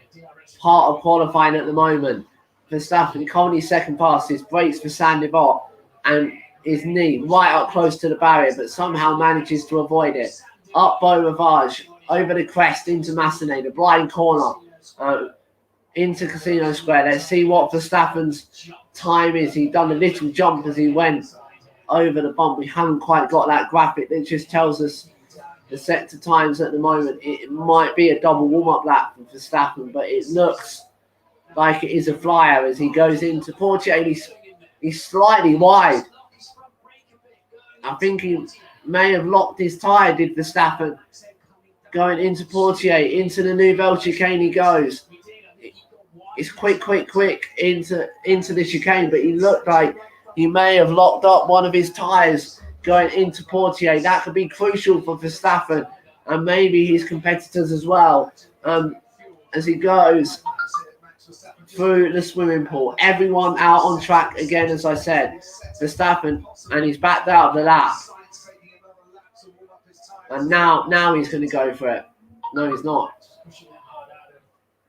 part of qualifying at the moment. Verstappen currently second fastest, breaks for Sandivot and his knee right up close to the barrier, but somehow manages to avoid it. Up Beau Rivage, over the crest into Massenet, the blind corner, into Casino Square. Let's see what Verstappen's time is. He done a little jump as he went over the bump. We haven't quite got that graphic that just tells us the sector times at the moment. It might be a double warm-up lap for Verstappen, but it looks like it is a flyer as he goes into Portier. He's slightly wide. I think he may have locked his tyre, did Verstappen. Going into Portier, into the Nouvelle chicane he goes. It's quick into the chicane, but he looked like he may have locked up one of his tyres going into Portier. That could be crucial for Verstappen and maybe his competitors as well. As he goes through the swimming pool. Everyone out on track again, as I said. Verstappen, and he's backed out of the lap. And now he's going to go for it. No, he's not.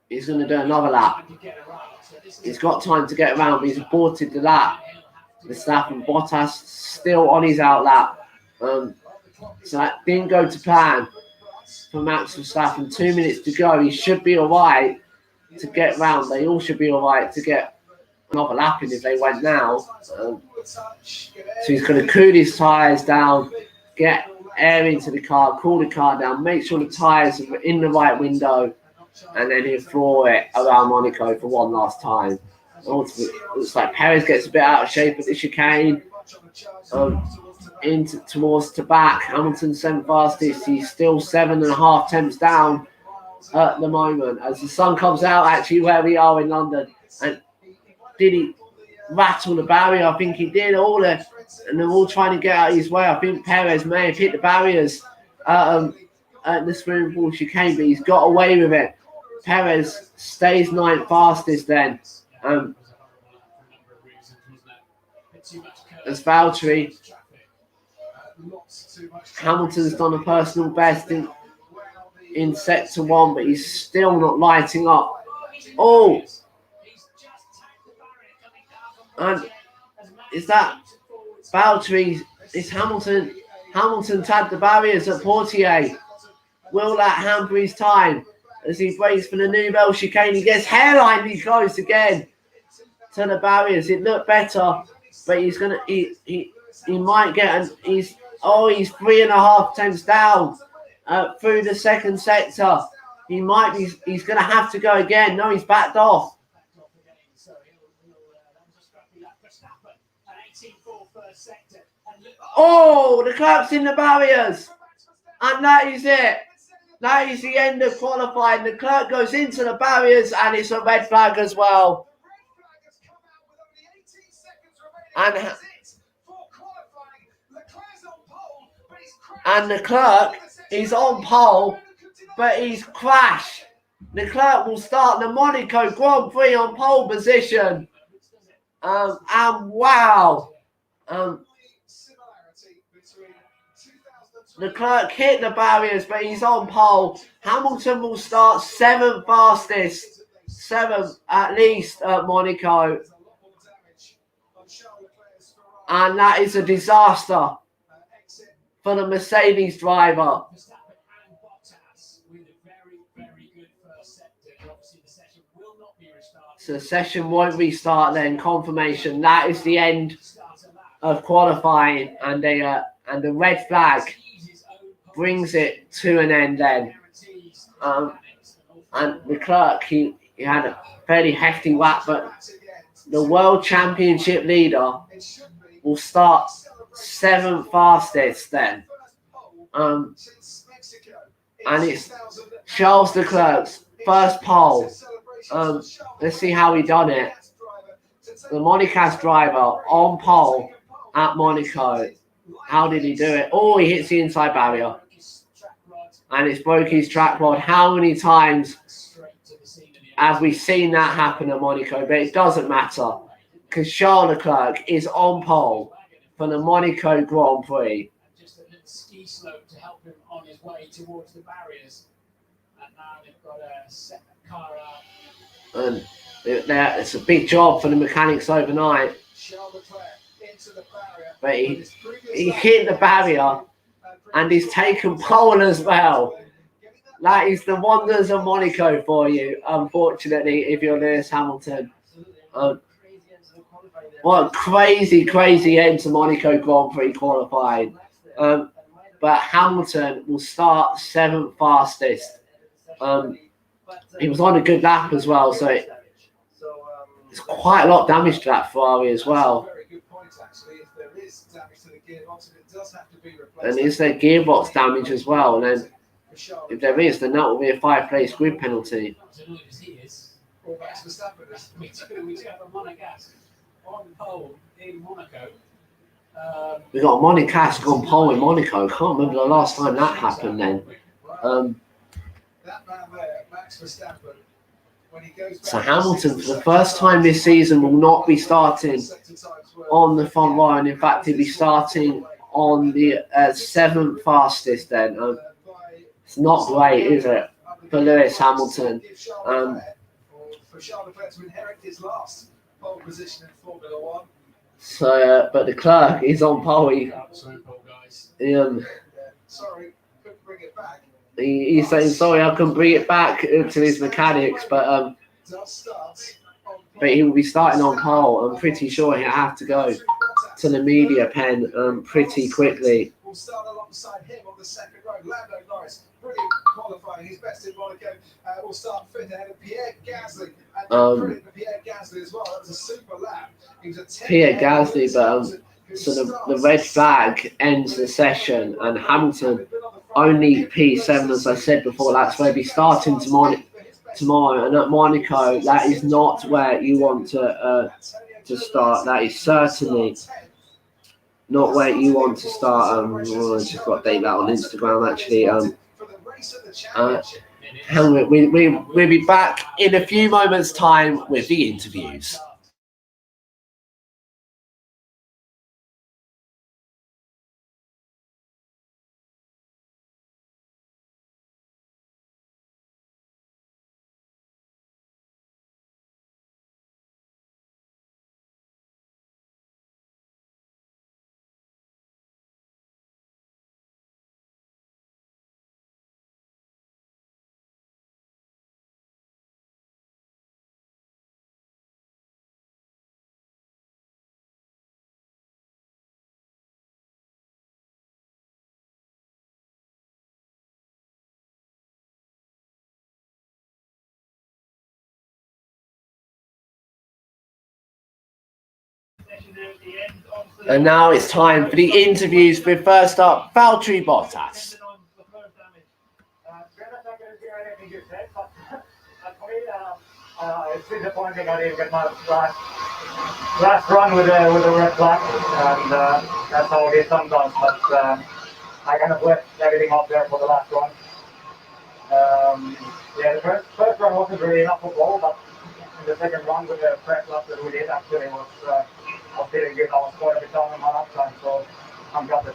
He's going to do another lap. He's got time to get around, but he's aborted the lap. Verstappen, Bottas still on his out lap. So that didn't go to plan for Max Verstappen. 2 minutes to go. He should be all right to get round. They all should be all right to get another lap in if they went now. So he's going to cool his tyres down, get air into the car, cool the car down, make sure the tyres are in the right window, and then he'll floor it around Monaco for one last time. Ultimately, it looks like Perez gets a bit out of shape at the chicane. Into towards to back. Hamilton 7th fastest. He's still 7.5 tenths down at the moment as the sun comes out actually where we are in London. And did he rattle the barrier? I think he did. And they're all trying to get out of his way. I think Perez may have hit the barriers at the swimming pool chicane, but he's got away with it. Perez stays 9th fastest then. As Valtteri, Hamilton's done a personal best in sector 1, but he's still not lighting up. Oh! And is that Valtteri? Is Hamilton? Hamilton tagged the barriers at Portier. Will that hamper his time as he breaks for the Nouvelle chicane? He gets hairlinely close again to the barriers. It looked better, but he's gonna he might get he's 3.5 tenths down through the second sector. He's gonna have to go again. No, he's backed off. Oh, the Clerk's in the barriers. And that is it. That is the end of qualifying. The Clerk goes into the barriers and it's a red flag as well. And the Clerk is on pole, but he's crashed. The Clerk will start the Monaco Grand Prix on pole position. And wow. The Clerk hit the barriers, but he's on pole. Hamilton will start 7th fastest. 7th at least at Monaco. And that is a disaster for the Mercedes driver. So the session won't restart then. Confirmation. That is the end of qualifying, and the red flag brings it to an end then. And the Clerk, he had a fairly hefty whack, but the World Championship leader will start 7th fastest then. And it's Charles Leclerc's first pole. Let's see how he done it. The Monaco driver on pole at Monaco. How did he do it? Oh, he hits the inside barrier. And it's broke his track rod. How many times have we seen that happen at Monaco? But it doesn't matter, because Charles Leclerc is on pole for the Monaco Grand Prix. Just a little ski slope to help him on his way towards the barriers. And now they've got a second car out. And it's a big job for the mechanics overnight. But he hit the barrier and he's taken pole as well. That is the wonders of Monaco for you, unfortunately, if you're Lewis Hamilton. What a crazy end to Monaco Grand Prix qualifying. But Hamilton will start 7th fastest. He was on a good lap as well, so it's quite a lot of damage to that Ferrari as well. And is there gearbox damage as well? And then if there is, then that will be a 5-place grid penalty. We got Monaco on pole in Monaco. I can't remember the last time that happened then. So Hamilton, for the first time this season, will not be starting on the front row, and in fact, he'll be starting on the 7th fastest then. It's not great, is it, for Lewis Hamilton? So, but the Clerk is on pole. He's saying, sorry, I couldn't bring it back to his mechanics, but he will be starting on pole. I'm pretty sure he'll have to go to the media pen pretty quickly. Will start alongside him on the second row. Lando Norris, brilliant qualifying. His best in Monaco. Will start fifth ahead of Pierre Gasly. And brilliant for Pierre Gasly as well. That was a super lap. He was a Pierre Gasly, but so the red flag ends the session, and Hamilton only P7, as I said before. That's where he'll be starting tomorrow. And at Monaco, that is not where you want to start. That is certainly not where you want to start. I just got to date that on Instagram actually. We'll be back in a few moments' time with the interviews. And now it's time for the interviews with first up, Valtteri Bottas. It's disappointing I didn't get my last run with a red flag, and that's how it is sometimes. But I kind of left everything up there for the last run. Yeah, the first run wasn't really enough for goal, but in the second run with the press lap that we did, actually was feeling good. I was quite a bit down on my lap time, so I'm gutted.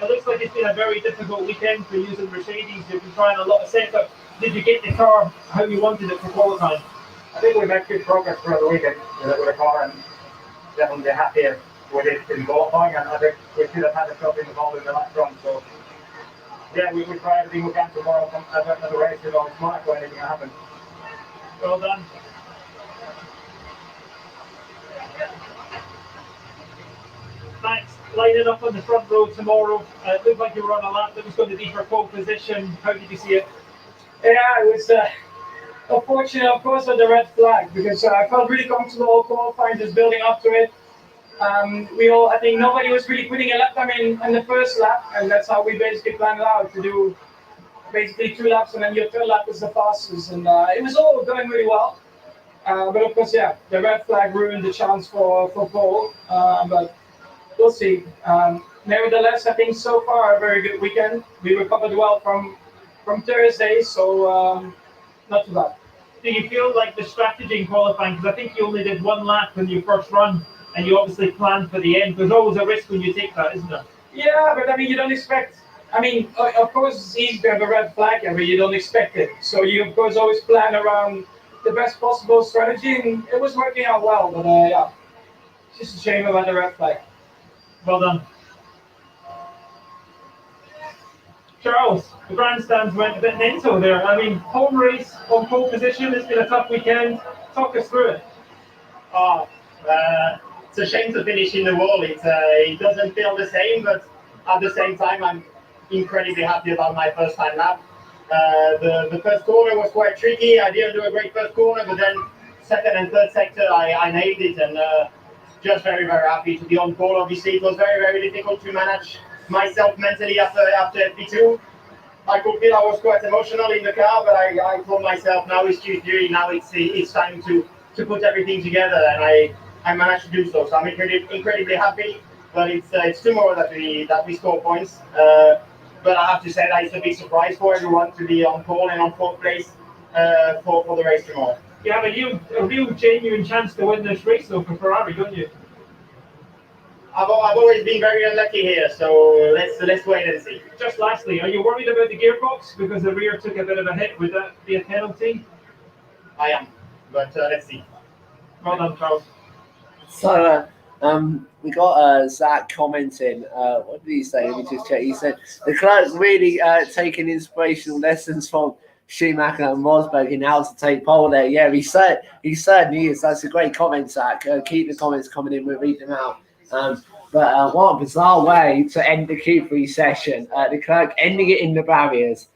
It looks like it's been a very difficult weekend for using Mercedes. You've been trying a lot of setup. Did you get the car how you wanted it for qualifying? I think we made good progress throughout the weekend with the car, and definitely happier with it in qualifying. And I think we should have had a shot in the ball in the last run. So yeah, we try everything we can tomorrow at the race. You know, it's Monaco, anything can happen. Well done. Max, lining up on the front row tomorrow. It looked like you were on a lap that was going to be for pole position. How did you see it? Yeah, it was unfortunate, of course, with the red flag, because I felt really comfortable qualifying, just building up to it. I think nobody was really putting a lap time in the first lap, and that's how we basically planned it out, to do basically 2 laps, and then your third lap is the fastest, and it was all going really well. But of course, yeah, the red flag ruined the chance for pole, but we'll see. Nevertheless, I think so far a very good weekend. We recovered well from Thursday, so not too bad. Do you feel like the strategy in qualifying, because I think you only did 1 lap in your first run, and you obviously planned for the end. There's always a risk when you take that, isn't there? Yeah, but I mean, you don't expect, I mean, of course it's easy to have a red flag, but you don't expect it. So you, of course, always plan around the best possible strategy, and it was working out well, but yeah, it's just a shame about the red flag. Well done. Charles, the grandstands went a bit mental there. I mean, home race on pole position, it's been a tough weekend. Talk us through it. It's a shame to finish in the wall. It doesn't feel the same, but at the same time, I'm incredibly happy about my first time lap. The first corner was quite tricky. I didn't do a great first corner, but then second and third sector, I nailed it, and just very, very happy to be on pole. Obviously, it was very, very difficult to manage myself mentally after FP2. I could feel I was quite emotional in the car, but I told myself now it's Tuesday, now it's time to put everything together, and I managed to do so. So I'm incredibly happy. But it's tomorrow that we score points. But I have to say that it's a big surprise for everyone to be on pole and on 4th place for the race tomorrow. You have a real genuine chance to win this race though for Ferrari, don't you? I've always been very unlucky here, so let's wait and see. Just lastly, are you worried about the gearbox because the rear took a bit of a hit? Would that be a penalty? I am, but let's see. Well done, Charles. So we got Zach commenting. What did he say? Let me just check. He said the clerk's really taking inspirational lessons from Schumacher and Rosberg in how to take pole there. Yeah, he certainly is. That's a great comment, Zach. Keep the comments coming in. We'll read them out. But what a bizarre way to end the Q3 session. The clerk ending it in the barriers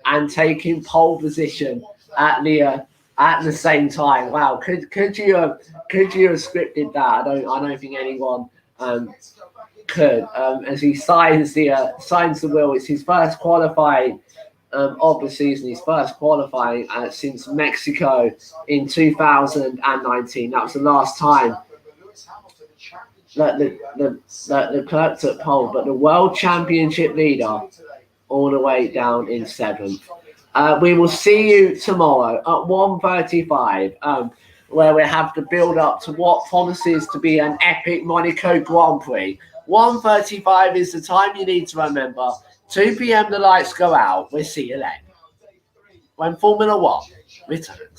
and taking pole position at the same time. Wow, could you have scripted that? I don't think anyone could. As he signs the wheel, it's his first qualifying of the season, his first qualifying since Mexico in 2019. That was the last time that the clerk took pole, but the world championship leader all the way down in 7th. We will see you tomorrow at 1:35, where we have the build up to what promises to be an epic Monaco Grand Prix. 1:35 is the time you need to remember. 2 p.m. the lights go out. We'll see you then when Formula 1 returns.